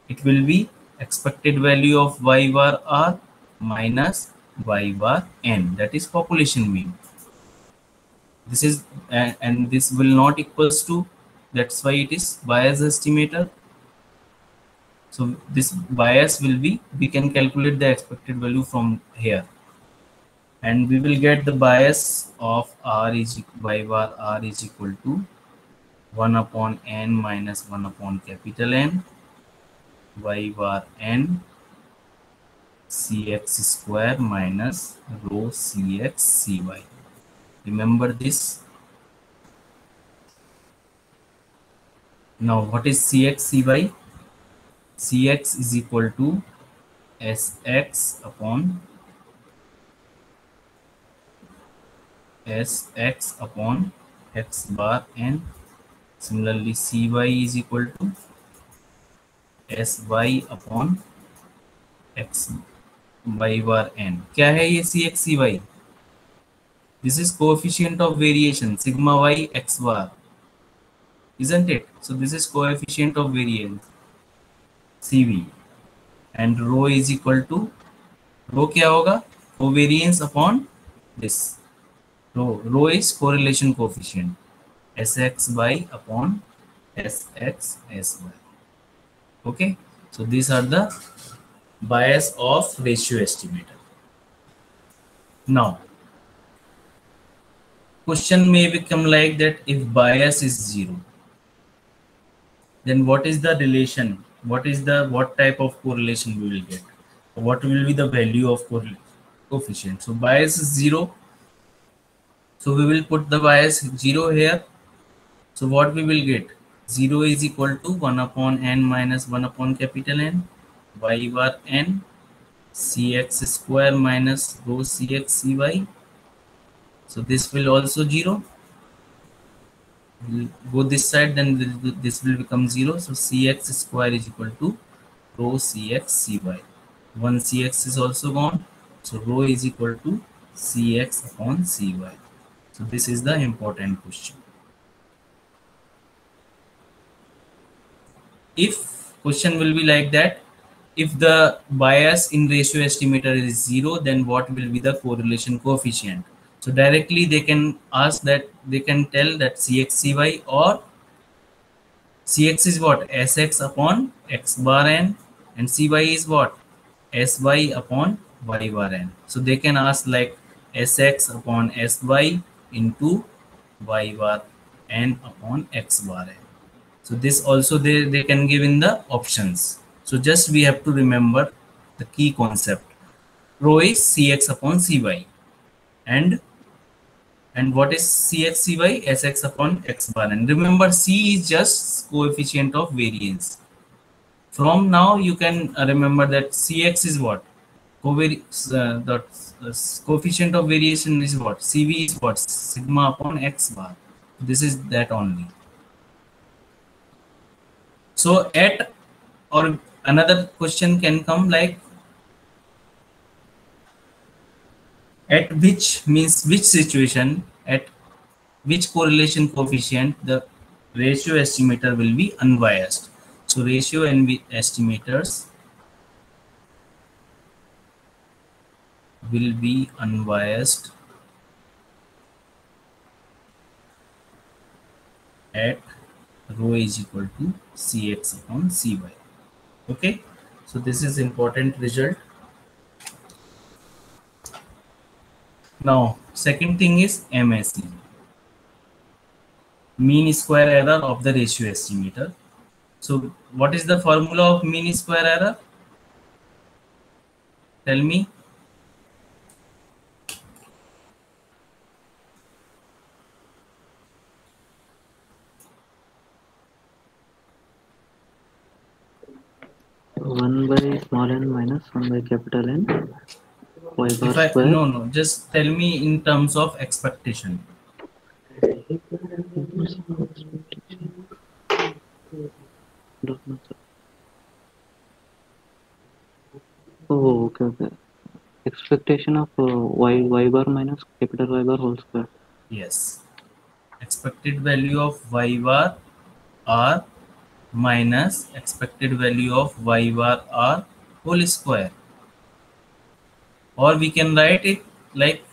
it will be expected value of y bar r minus y bar n, that is population mean. This is and this will not equals to, that's why it is bias estimator. So this bias will be, we can calculate the expected value from here, and we will get the bias of r is y bar r is equal to 1 upon n minus 1 upon capital N y bar n cx square minus rho cx cy. Remember this. Now what is cx cy? Cx is equal to Sx upon x bar n. Similarly, Cy is equal to Sy upon x y bar n. क्या है ये Cx Cy? This is coefficient of variation sigma y x bar, isn't it? So this is coefficient of variance Cv, and rho is equal to, rho क्या होगा, covariance upon this. Rho is correlation coefficient Sx by upon Sx Sy. Okay, so these are the bias of ratio estimator. Now question may become like that, if bias is 0, then what is the relation, what type of correlation we will get, what will be the value of coefficient. So bias is 0, so we will put the bias 0 here. So what we will get, 0 is equal to 1 upon n minus 1 upon capital N y bar n cx square minus rho cx cy. So this will also 0. We'll go this side, then this will become 0. So cx square is equal to rho cx cy. One cx is also gone. So rho is equal to cx upon cy. So this is the important question. If question will be like that, if the bias in ratio estimator is 0, then what will be the correlation coefficient? So directly they can ask that, they can tell that cxcy, or cx is what, sx upon x bar n, and cy is what, sy upon y bar n. So they can ask like sx upon sy into y bar n upon x bar n. So this also they can give in the options. So just we have to remember the key concept. Rho is cx upon cy, and what is cx cy? Sx upon x bar n. Remember, c is just coefficient of variance. From now you can remember that cx is what? The coefficient of variation is what? Cv is what? Sigma upon x bar. This is that only. So at, or another question can come like, at which, means which situation, at which correlation coefficient the ratio estimator will be unbiased. So ratio estimators will be unbiased at rho is equal to cx upon cy. Okay, So this is important result. Now second thing is MSE, mean square error of the ratio estimator. So what is the formula of mean square error? Tell me. One by small n minus one by capital N y bar If I square. no, just tell me in terms of expectation. Don't know, sir. Oh, okay. Expectation of y bar minus capital Y bar whole square. Yes. Expected value of y bar r minus expected value of y bar r whole square. Or we can write it like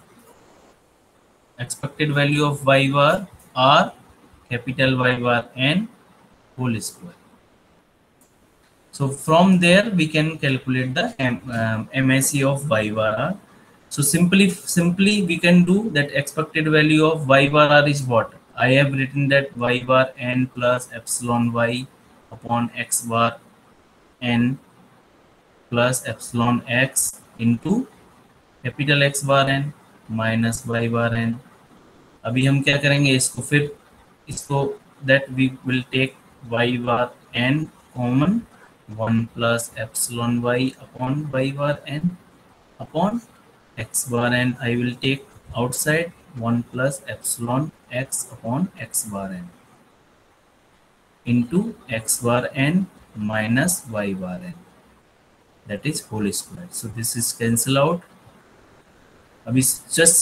expected value of y bar r capital Y bar n whole square. So from there we can calculate the MSE of y bar r. So simply we can do that expected value of y bar r is what? I have written that y bar n plus epsilon y upon x bar n plus epsilon x into capital X bar n minus y bar n. अभी हम क्या करेंगे इसको फिर इसको that we will take y bar n common 1 plus epsilon y upon y bar n upon x bar n. I will take outside 1 plus epsilon x upon x bar n into x bar n minus y bar n, that is whole square. So this is cancel out. अभी just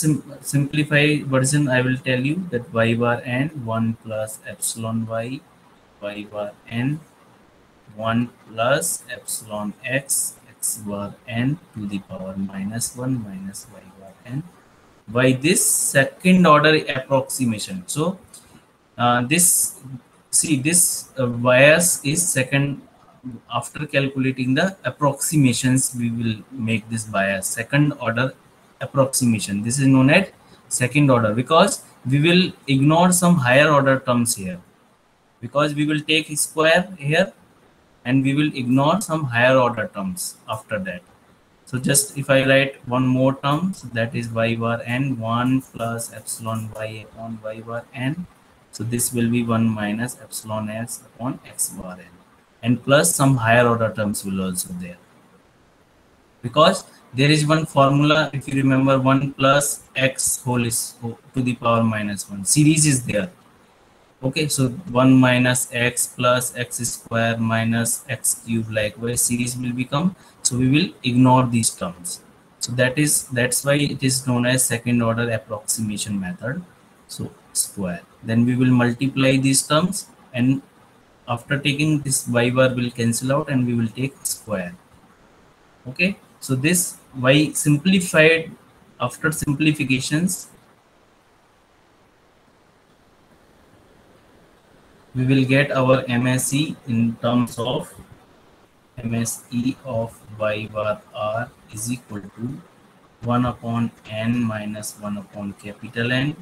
simplify version I will tell you that y bar n 1 plus epsilon y bar n 1 plus epsilon x bar n to the power minus 1 minus y bar n by this second order approximation. So this bias is second. After calculating the approximations we will make this bias second order approximation. This is known as second order because we will ignore some higher order terms here, because we will take square here and we will ignore some higher order terms after that. So just if I write one more term, so that is y bar n 1 plus epsilon y upon y bar n. So this will be 1 minus epsilon x upon x bar n, and plus some higher order terms will also there, because there is one formula, if you remember, 1 plus x whole is to the power minus 1 series is there. Okay, so 1 minus x plus x square minus x cube, likewise series will become. So we will ignore these terms. So that's why it is known as second order approximation method. So square, then we will multiply these terms, and after taking this y bar will cancel out and we will take square. Okay, so this y simplified, after simplifications we will get our MSE in terms of MSE of y bar r is equal to 1 upon n minus 1 upon capital N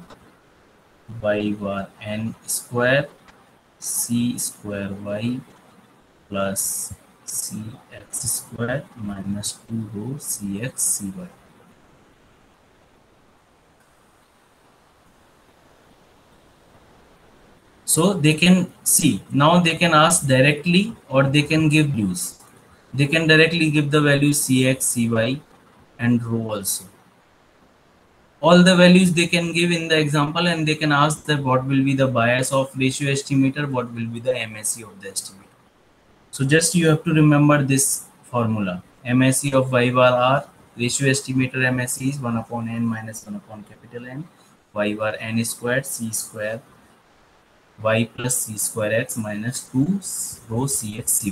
y bar n square c square y plus cx square minus 2 rho cx cy. So they can see, now they can ask directly or they can give views. They can directly give the value cx, cy and rho also. All the values they can give in the example, and they can ask that what will be the bias of ratio estimator, what will be the MSE of the estimator. So just you have to remember this formula. MSE of y bar r, ratio estimator MSE is 1 upon n minus 1 upon capital N, y bar n squared c square y plus c square x minus 2 rho cx cy.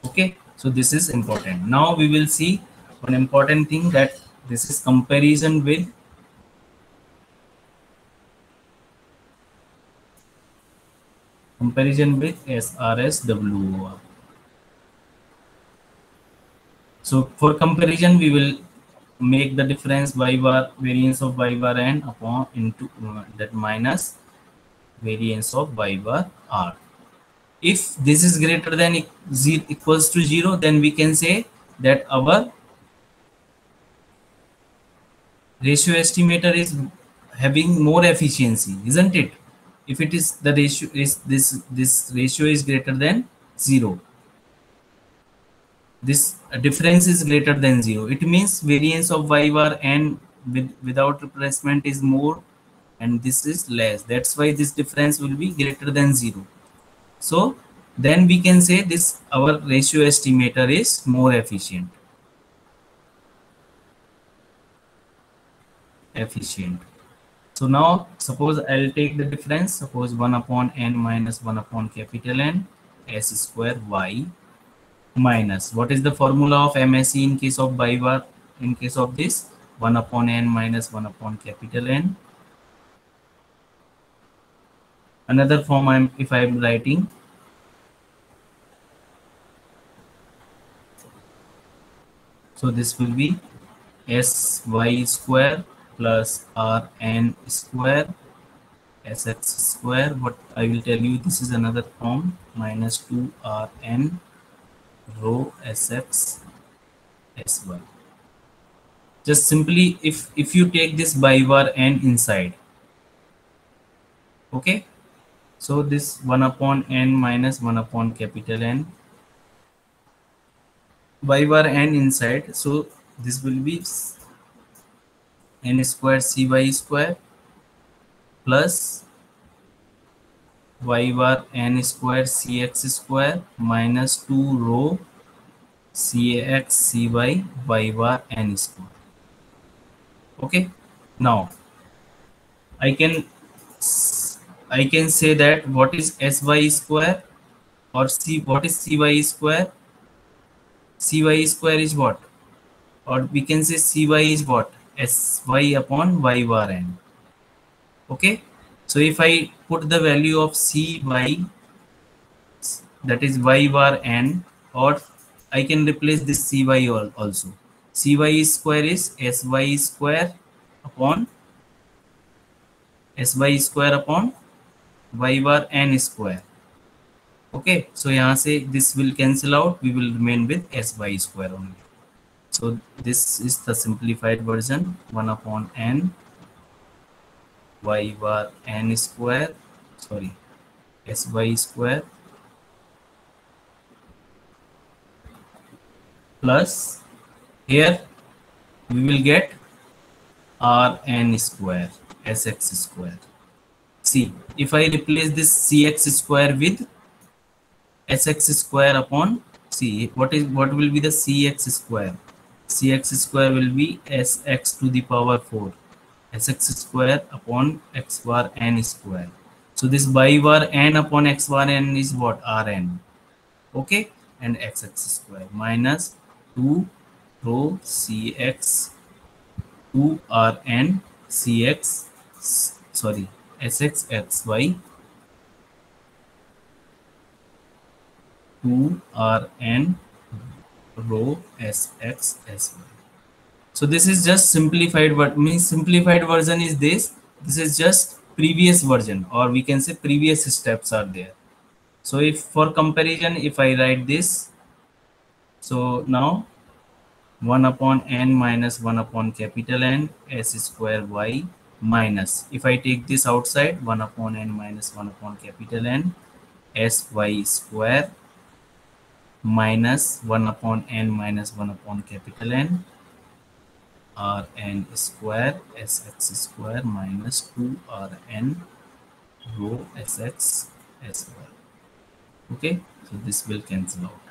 Okay, so this is important. Now we will see one important thing, that this is comparison with SRS WOR. So for comparison, we will make the difference y bar, variance of y bar n upon into that minus variance of y bar r. If this is greater than equals to 0, then we can say that our ratio estimator is having more efficiency, isn't it? If it is the ratio is this ratio is greater than 0, this difference is greater than 0, it means variance of y bar n without replacement is more and this is less. That's why this difference will be greater than 0. So then we can say this our ratio estimator is more efficient. So now suppose I'll take the difference. Suppose 1 upon n minus 1 upon capital N s square y minus, what is the formula of MSE in case of y bar? In case of this, 1 upon n minus 1 upon capital N. Another form if I am writing, so this will be sy square plus rn square sx square. What I will tell you, this is another form, minus 2rn rho sx sy. Just simply if you take this y bar n inside, okay, so this 1 upon n minus 1 upon capital N, y bar n inside, so this will be n square cy square plus y bar n square cx square minus 2 rho cax cy y bar n square. Okay, now I can say that what is sy square or what is cy square? Cy square is what, or we can say cy is what, sy upon y bar n. Okay, so if I put the value of cy, that is y bar n, or I can replace this cy also. Cy square is sy square upon y bar n square. Okay, so यहाँ से this will cancel out, we will remain with sy square only. So this is the simplified version, 1 upon n y bar n square, sorry, sy square plus here we will get rn square sx square. See, if I replace this cx square with sx square upon, see what will be the cx square? Cx square will be sx to the power 4, sx square upon x bar n square. So this y bar n upon x bar n is what, rn. Okay, and xx square minus 2 rho cx 2 rn cx, sorry, sx xy 2 rn rho sx sy. So this is just simplified, what means simplified version is this is just previous version, or we can say previous steps are there. So if for comparison, if I write this, so now 1 upon n minus 1 upon capital N s square y minus, if I take this outside, 1 upon n minus 1 upon capital N sy square minus 1 upon n minus 1 upon capital N rn square sx square minus 2 rn rho sx sy. Okay, so this will cancel out.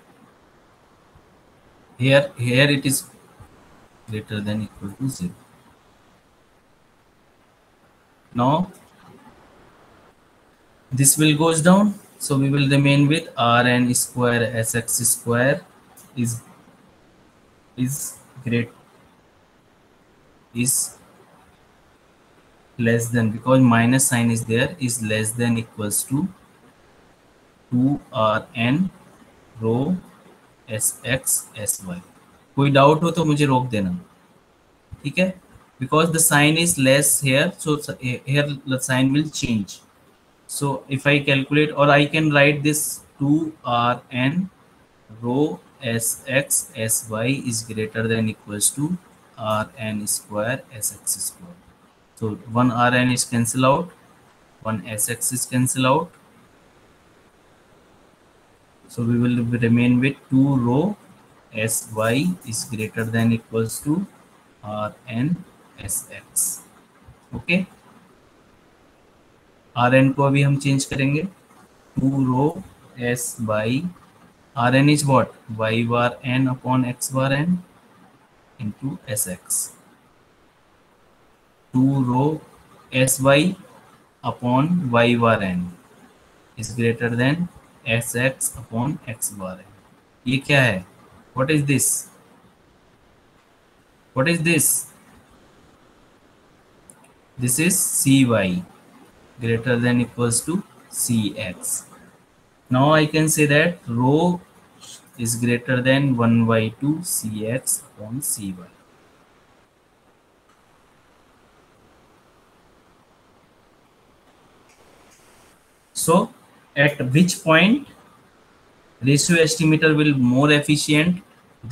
Here it is greater than equal to 0. Now this will goes down, so we will remain with rn square sx square is less than, because minus sign is there, is less than equals to 2 rn rho sx sy. कोई doubt हो तो मुझे रोक देना, ठीक है? Because the sign is less here, so here the sign will change. So if I calculate, or I can write this 2Rn rho Sx Sy is greater than equals to Rn square Sx square. So one Rn is cancel out, one Sx is cancel out. So we will remain with 2 rho Sy is greater than equals to Rn Sx. Okay. Rn को अभी हम change करेंगे, 2 rho S by Rn is what? Y bar n upon x bar n into Sx. 2 rho Sy upon y bar n is greater than Sx upon x bar n. ये क्या है? What is this? What is this? This is Cy greater than equals to Cx. Now I can say that rho is greater than 1 by 2 Cx upon Cy. So at which point ratio estimator will more efficient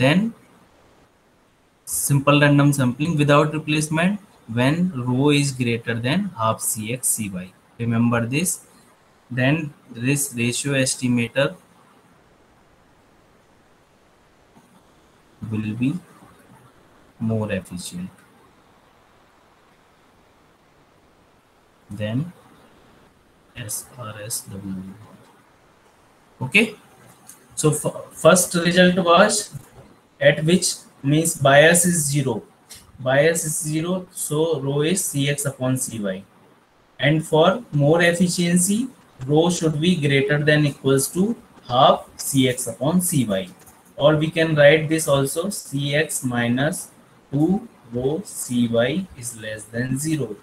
than simple random sampling without replacement? When rho is greater than half Cx Cy. Remember this. Then this ratio estimator will be more efficient than SRSW. Okay. So first result was at which means bias is 0. Bias is 0, so rho is Cx upon Cy. And for more efficiency, rho should be greater than equals to half Cx upon Cy. Or we can write this also, Cx minus 2 rho Cy is less than 0.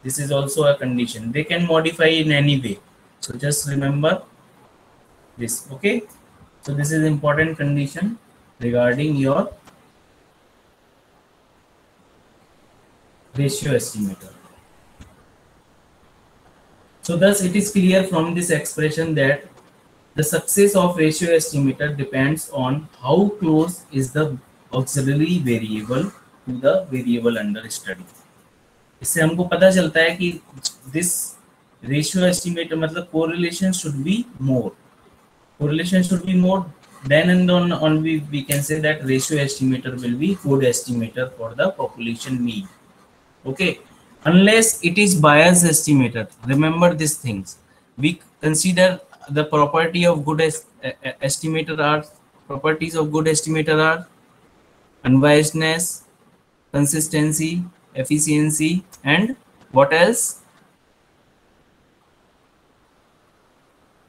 This is also a condition. They can modify in any way. So just remember this, okay? So this is important condition regarding your ratio estimator. So thus it is clear from this expression that the success of ratio estimator depends on how close is the auxiliary variable to the variable under study. इससे हमको पता चलता है कि this ratio estimator मतलब correlation should be more. Correlation should be more. Then and on we can say that ratio estimator will be good estimator for the population mean. Okay. Unless it is bias estimator, remember these things. We consider the property of good estimator are properties of good estimator are unbiasedness, consistency, efficiency, and what else?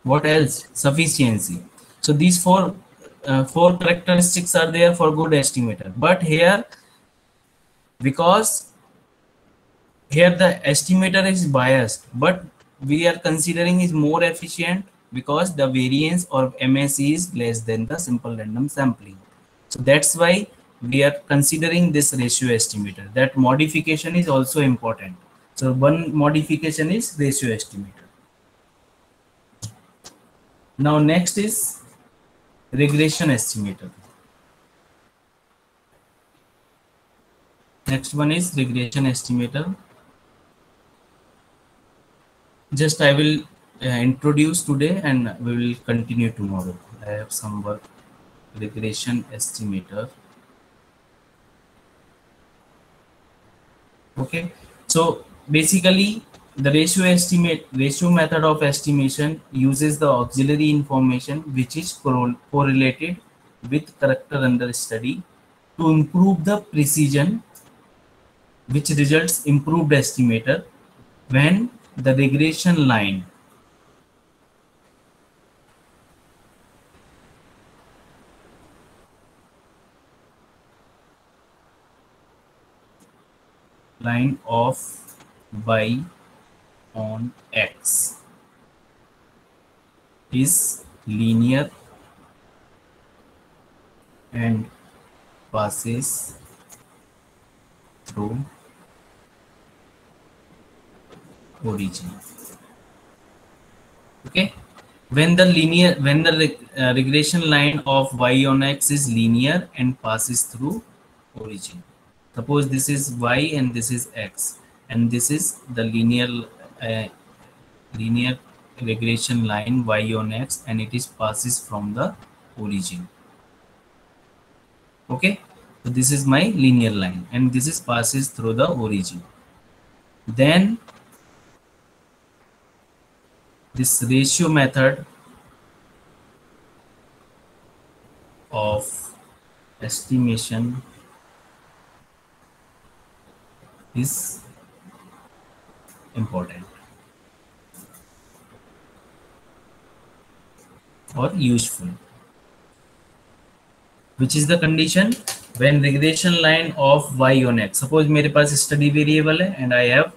What else? Sufficiency. So these four characteristics are there for good estimator. But here, because here the estimator is biased, but we are considering is more efficient because the variance of MSE is less than the simple random sampling. So that's why we are considering this ratio estimator. That modification is also important. So one modification is ratio estimator. Now next is regression estimator. Next one is regression estimator. Just I will introduce today and we will continue tomorrow. I have some work. Regression estimator. Okay, so basically the ratio method of estimation uses the auxiliary information which is correlated with character under study to improve the precision, which results improved estimator when the regression line of y on x is linear and passes through origin. Okay, when the regression line of y on x is linear and passes through origin. Suppose this is y and this is x, and this is the uh, linear regression line y on x, and it is passes from the origin. Okay, so this is my linear line and this is passes through the origin. Then this ratio method of estimation is important or useful. Which is the condition? When regression line of y on x, suppose मेरे पास study variable है and I have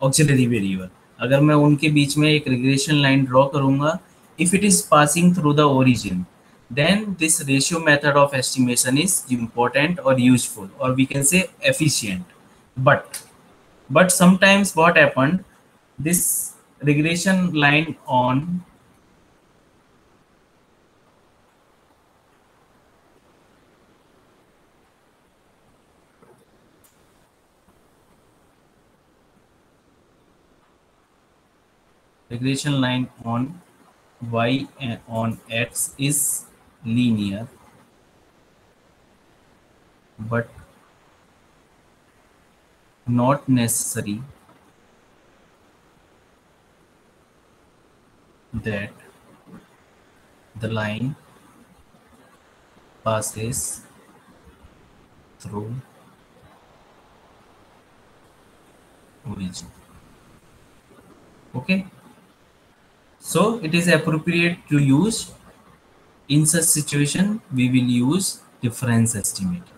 auxiliary variable, अगर मैं उनके बीच में एक regression line draw करूंगा, if it is passing through the origin, then this ratio method of estimation is important or useful, or we can say efficient. But sometimes what happened, this regression line on y and on x is linear, but not necessary that the line passes through origin. Okay, so it is appropriate to use, in such situation we will use difference estimator.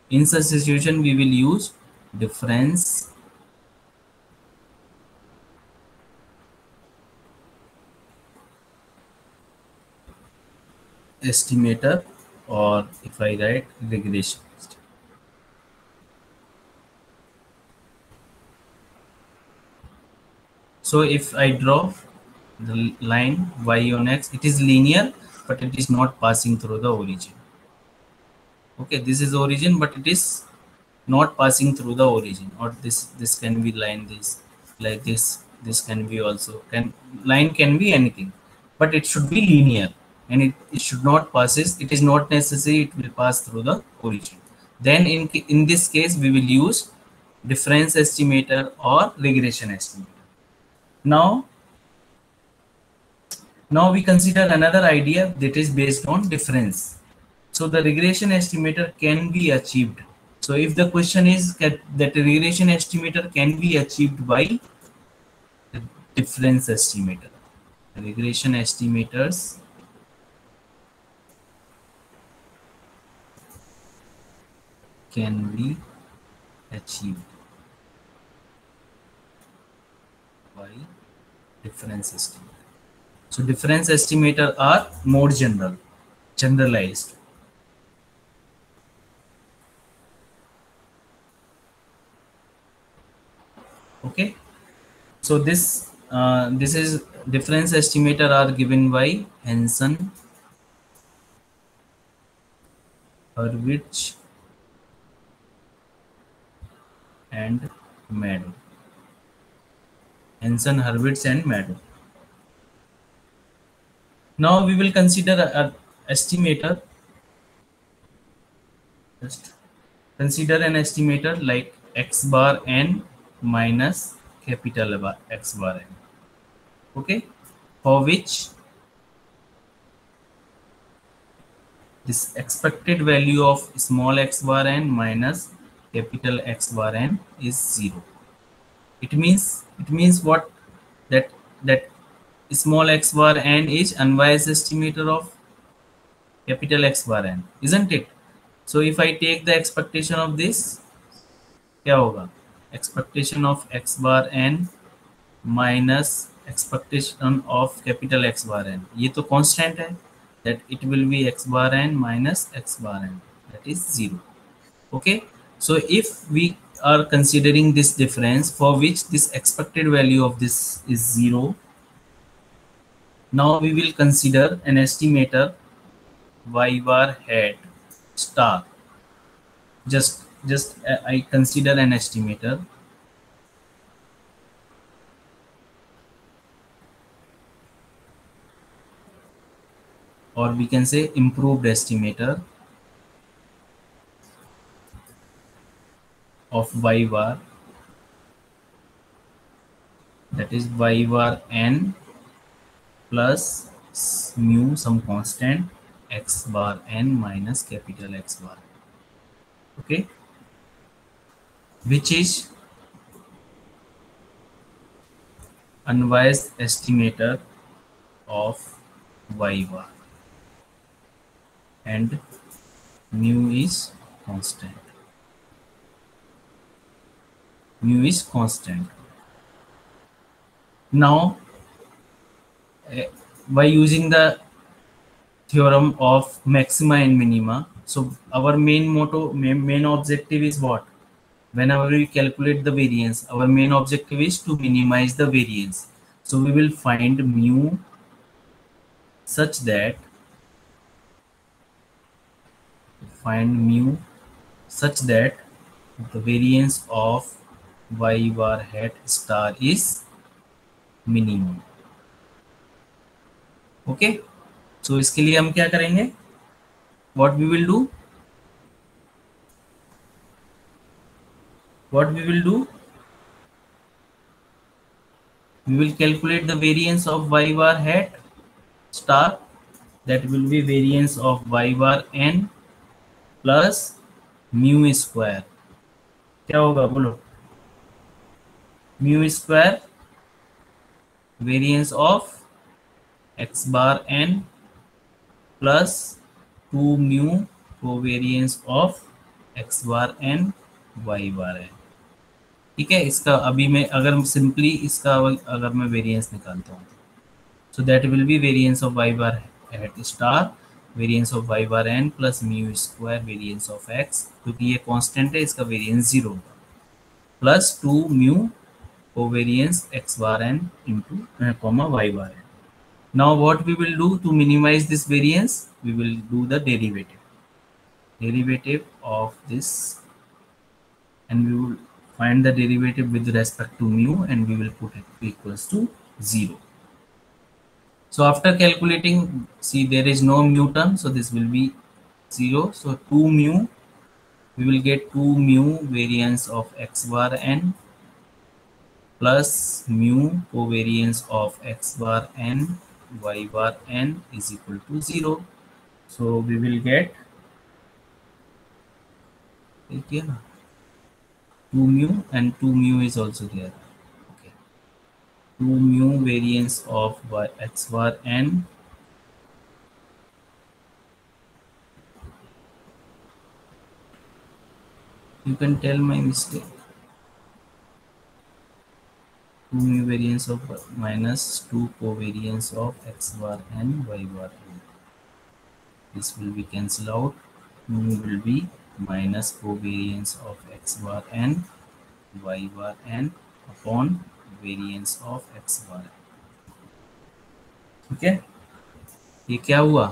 In such situation we will use difference estimator, or if I write regression. So if I draw the line y on x, it is linear, but it is not passing through the origin. Okay, this is origin, but it is not passing through the origin. Or this can be line this like this. This can be also line can be anything, but it should be linear, and it should not passes. It is not necessary it will pass through the origin. Then in this case we will use difference estimator or regression estimator. Now we consider another idea that is based on difference. So the regression estimator can be achieved. So if the question is that the regression estimator can be achieved by the difference estimator, regression estimators can be achieved by difference estimator. So difference estimator are more generalized. Okay, so this is difference estimator are given by Hansen, Hurwitz, and Maddow. Hansen, Hurwitz, and Maddow. Now we will consider an estimator. Just consider an estimator like x bar n minus capital X bar n. Okay, for which this expected value of small x bar n minus capital X bar n is 0. It means what? That small x bar n is unbiased estimator of capital X bar n, isn't it? So if I take the expectation of this, क्या होगा? Expectation of x bar n minus expectation of capital X bar n, ये तो constant है. that it will be x bar n minus x bar n, that is 0. Okay, so if we are considering this difference for which this expected value of this is 0, now we will consider an estimator y bar hat star. Just I consider an estimator. Or we can say improved estimator of y bar, that is y bar n plus mu some constant x bar n minus capital X bar. Okay, which is unbiased estimator of y bar, and mu is constant. Mu is constant. Now, by using the theorem of maxima and minima, so our main motto, main objective is what? Whenever we calculate the variance, our main objective is to minimize the variance. So we will find mu such that the variance of y bar hat star is minimum. Okay, so इसके लिए हम क्या करेंगे? What we will do? We will calculate the variance of y bar hat star, that will be variance of y bar n plus mu square. क्या होगा बोलो? Mu square variance of x bar n plus 2 mu covariance of x bar n y bar n. ठीक है, इसका अभी मैं अगर simply इसका अगर मैं वेरिएंस निकालता हूँ, so that will be variance of y bar hat star variance of y bar n plus mu square variance of x, क्योंकि ये कांस्टेंट है, इसका वेरिएंस 0 होगा, plus 2 mu covariance x bar n into y bar n. Now what we will do to minimize this variance? We will do the derivative of this, and we will find the derivative with respect to mu, and we will put it equals to 0. So after calculating, see there is no mu term, so this will be 0. So 2 mu, we will get 2 mu variance of x bar n plus mu covariance of x bar n y bar n is equal to 0. So we will get 2 mu, and 2 mu is also there. Okay, 2 mu variance of x bar n you can tell my mistake. 2 mu variance of minus 2 covariance of x bar n y bar n. This will be cancelled out. Mu will be minus covariance of x bar n y bar n upon variance of x bar n. Okay, ये क्या हुआ?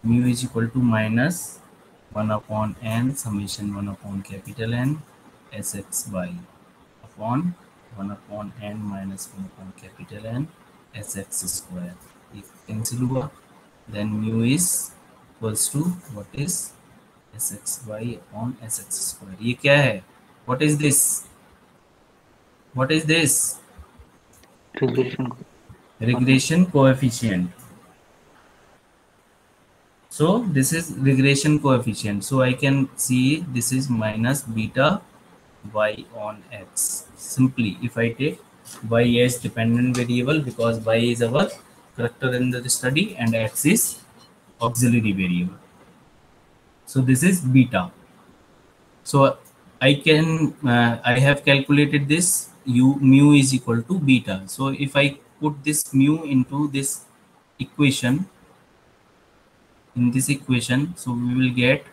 Mu is equal to minus 1 upon n summation 1 upon capital N Sx by upon 1 upon n minus 1 upon capital N Sx square. ये cancel हुआ. Then mu is equals to what is Sxy upon Sx square. ये क्या है? What is this? Regression coefficient. So this is regression coefficient. So I can see this is minus beta y on x. Simply, if I take y as dependent variable, because y is our character in the study and x is auxiliary variable. So this is beta. So I have calculated this mu is equal to beta. So if I put this mu into this equation, in this equation. So we will get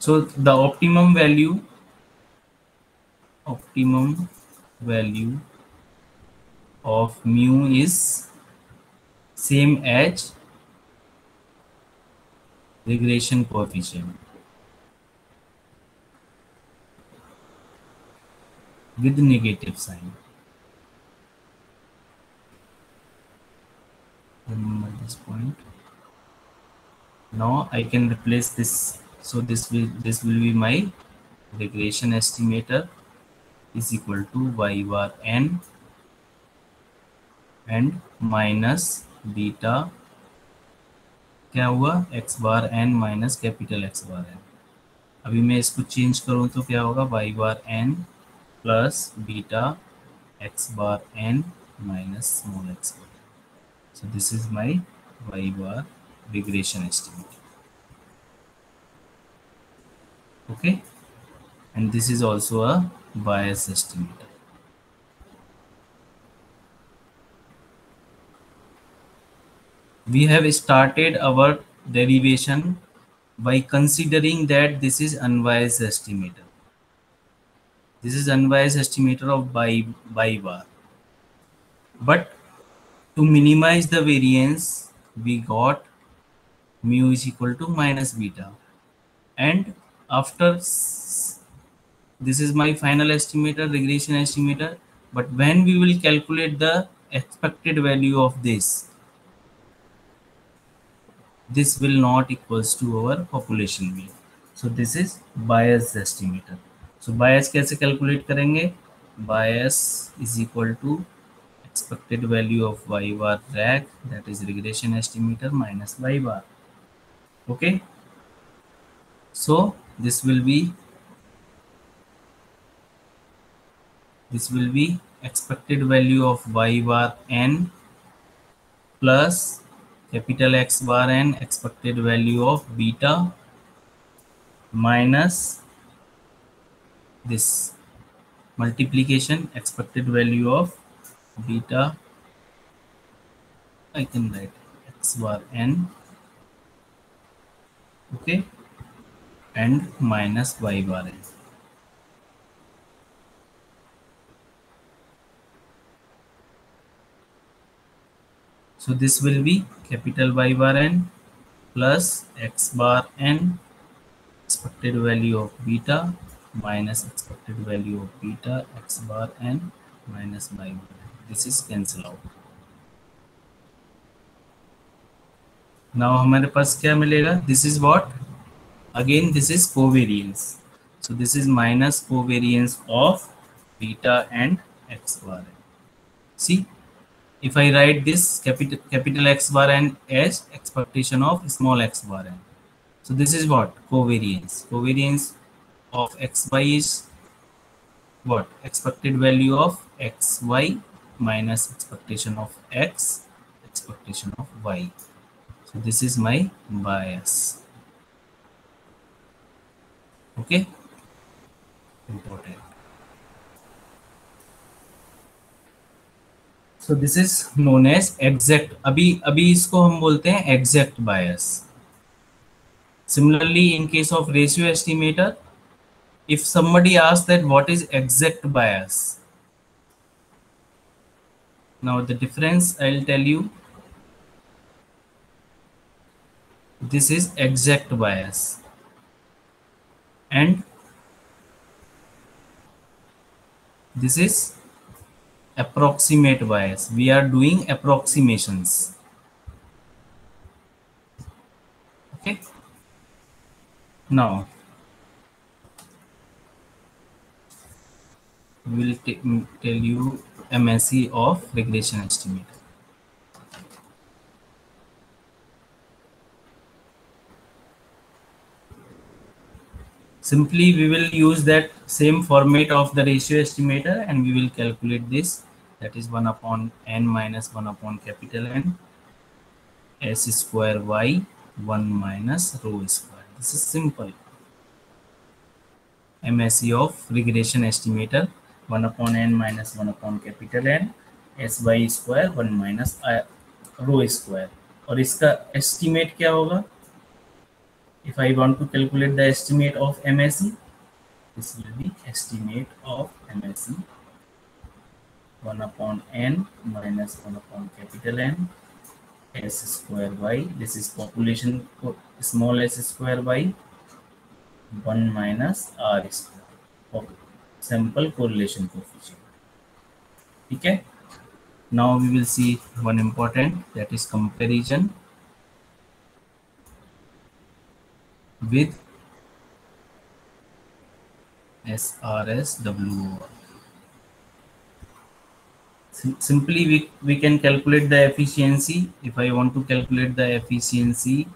the optimum value of mu is same as regression coefficient with negative sign. Remember this point. Now I can replace this. So this will be my regression estimator is equal to y bar n and minus beta क्या हुआ x बार n minus capital x बार n. अभी मैं इसको change करूं तो क्या होगा y bar n plus beta x bar n minus small x bar. So this is my y bar regression estimate. Okay, and this is also a bias estimator. We have started our derivation by considering that this is unbiased estimator. This is unbiased estimator of y bar. But to minimize the variance, we got mu is equal to minus beta. And after this is my final estimator, regression estimator. But when we will calculate the expected value of this will not equals to our population mean. So this is bias estimator. So bias कैसे calculate करेंगे? Bias is equal to expected value of y bar rag, that is regression estimator, minus y bar. Okay. So this will be expected value of y bar n plus capital X bar n expected value of beta minus this multiplication expected value of beta, I can write X bar n, okay, and minus y bar n. So this will be capital Y bar n plus X bar n expected value of beta minus expected value of beta X bar n minus y bar n. This is cancel out. Now हमारे पास क्या मिलेगा? This is what? Again this is covariance. So this is minus covariance of beta and X bar n. See, if I write this capital X bar n as expectation of small x bar n. So this is what? Covariance. Covariance of xy is what? Expected value of xy minus expectation of x, expectation of y. So this is my bias. Okay? Important. So this is known as exact. अभी इसको हम बोलते हैं exact bias. Similarly, in case of ratio estimator, if somebody asks that what is exact bias, now the difference I'll tell you. This is exact bias and this is approximate bias. We are doing approximations. Okay. Now we will tell you MSE of regression estimator. Simply we will use that same format of the ratio estimator and we will calculate this, that is 1 upon n minus 1 upon capital N s square y 1 minus rho square. This is simple MSE of regression estimator. 1 upon n minus 1 upon capital N sy square 1 minus rho square. और इसका estimate क्या होगा? If I want to calculate the estimate of MSE, this will be estimate of MSE 1 upon n minus 1 upon capital N s square y. This is population small s square y 1 minus r square. Sample correlation coefficient. Okay. Now we will see one important, that is comparison with SRSWO. Simply we can calculate the efficiency. If I want to calculate the efficiency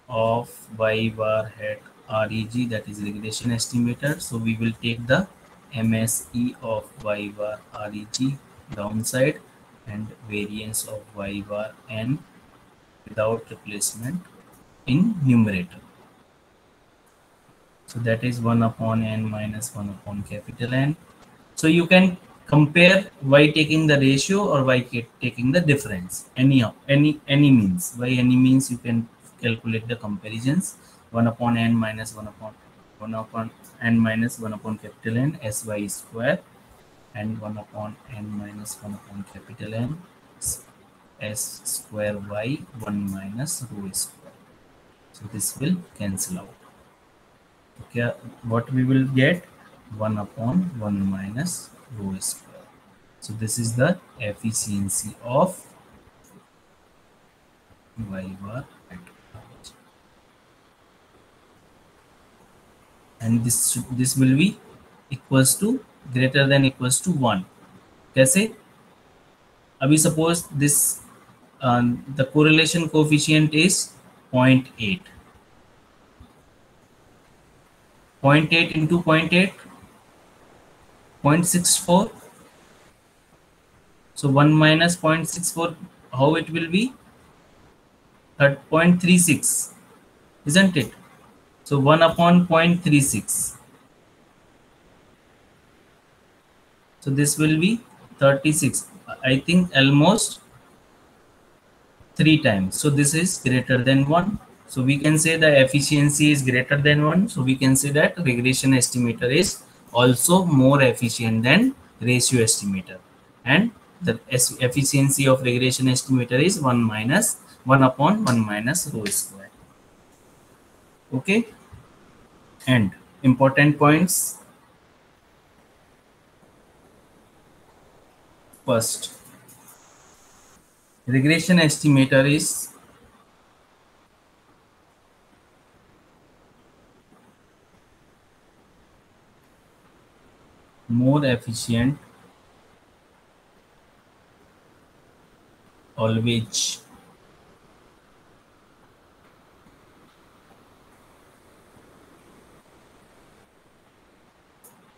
of y bar hat REG, that is regression estimator, so we will take the MSE of y bar REG downside and variance of y bar n without replacement in numerator. So that is 1 upon n minus 1 upon capital N. So you can compare by taking the ratio or by taking the difference. Any means. By any means you can calculate the comparisons. 1 upon n minus 1 upon n minus 1 upon capital N sy square and 1 upon n minus 1 upon capital N s square y 1 minus rho square. So this will cancel out. Okay, what we will get? 1 upon 1 minus rho square. So this is the efficiency of y bar at REG. And this will be equals to greater than equals to 1. कैसे? अभी suppose this the correlation coefficient is 0.8. 0.8 into 0.8, 0.64. So 1 minus 0.64, how it will be? 0.36, isn't it? So 1 upon 0.36. So this will be 36. I think almost 3 times. So this is greater than 1. So we can say the efficiency is greater than 1. So we can say that regression estimator is also more efficient than ratio estimator. And the efficiency of regression estimator is 1 upon 1 minus rho square. Okay. And important points. First, regression estimator is more efficient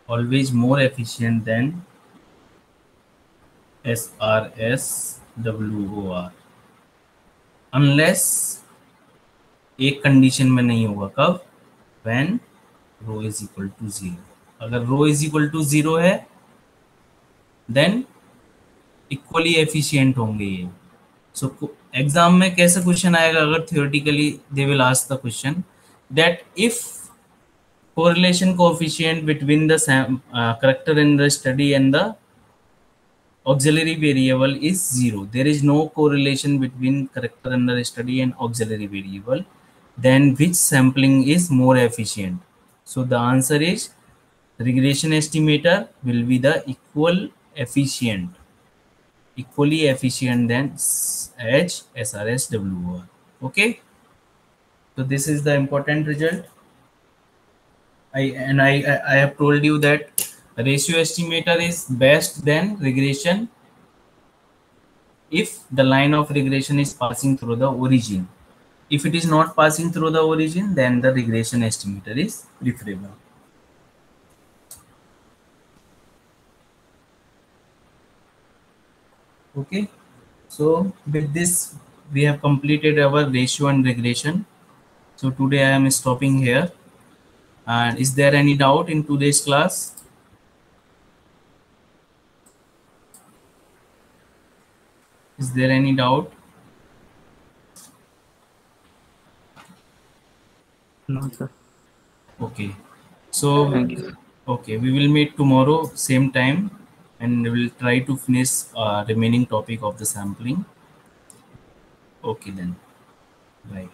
always more efficient than SRSWOR unless एक condition में नहीं होगा. कब? when rho is equal to 0. अगर rho is equal to 0 है then equally efficient होंगे ये. So exam में कैसे क्वेश्चन आएगा? अगर theoretically they will ask the question that if correlation coefficient between the character in the study and the auxiliary variable is 0. There is no correlation between character under study and auxiliary variable. Then which sampling is more efficient? So the answer is regression estimator will be the equally efficient than SRSWOR. Okay. So this is the important result. I have told you that ratio estimator is best than regression if the line of regression is passing through the origin. If it is not passing through the origin, then the regression estimator is preferable. Okay, so with this we have completed our ratio and regression. So today I am stopping here. And is there any doubt in today's class? Is there any doubt? No, sir. Okay. So, Thank you. okay, we will meet tomorrow, same time, and we will try to finish remaining topic of the sampling. Okay then. Bye.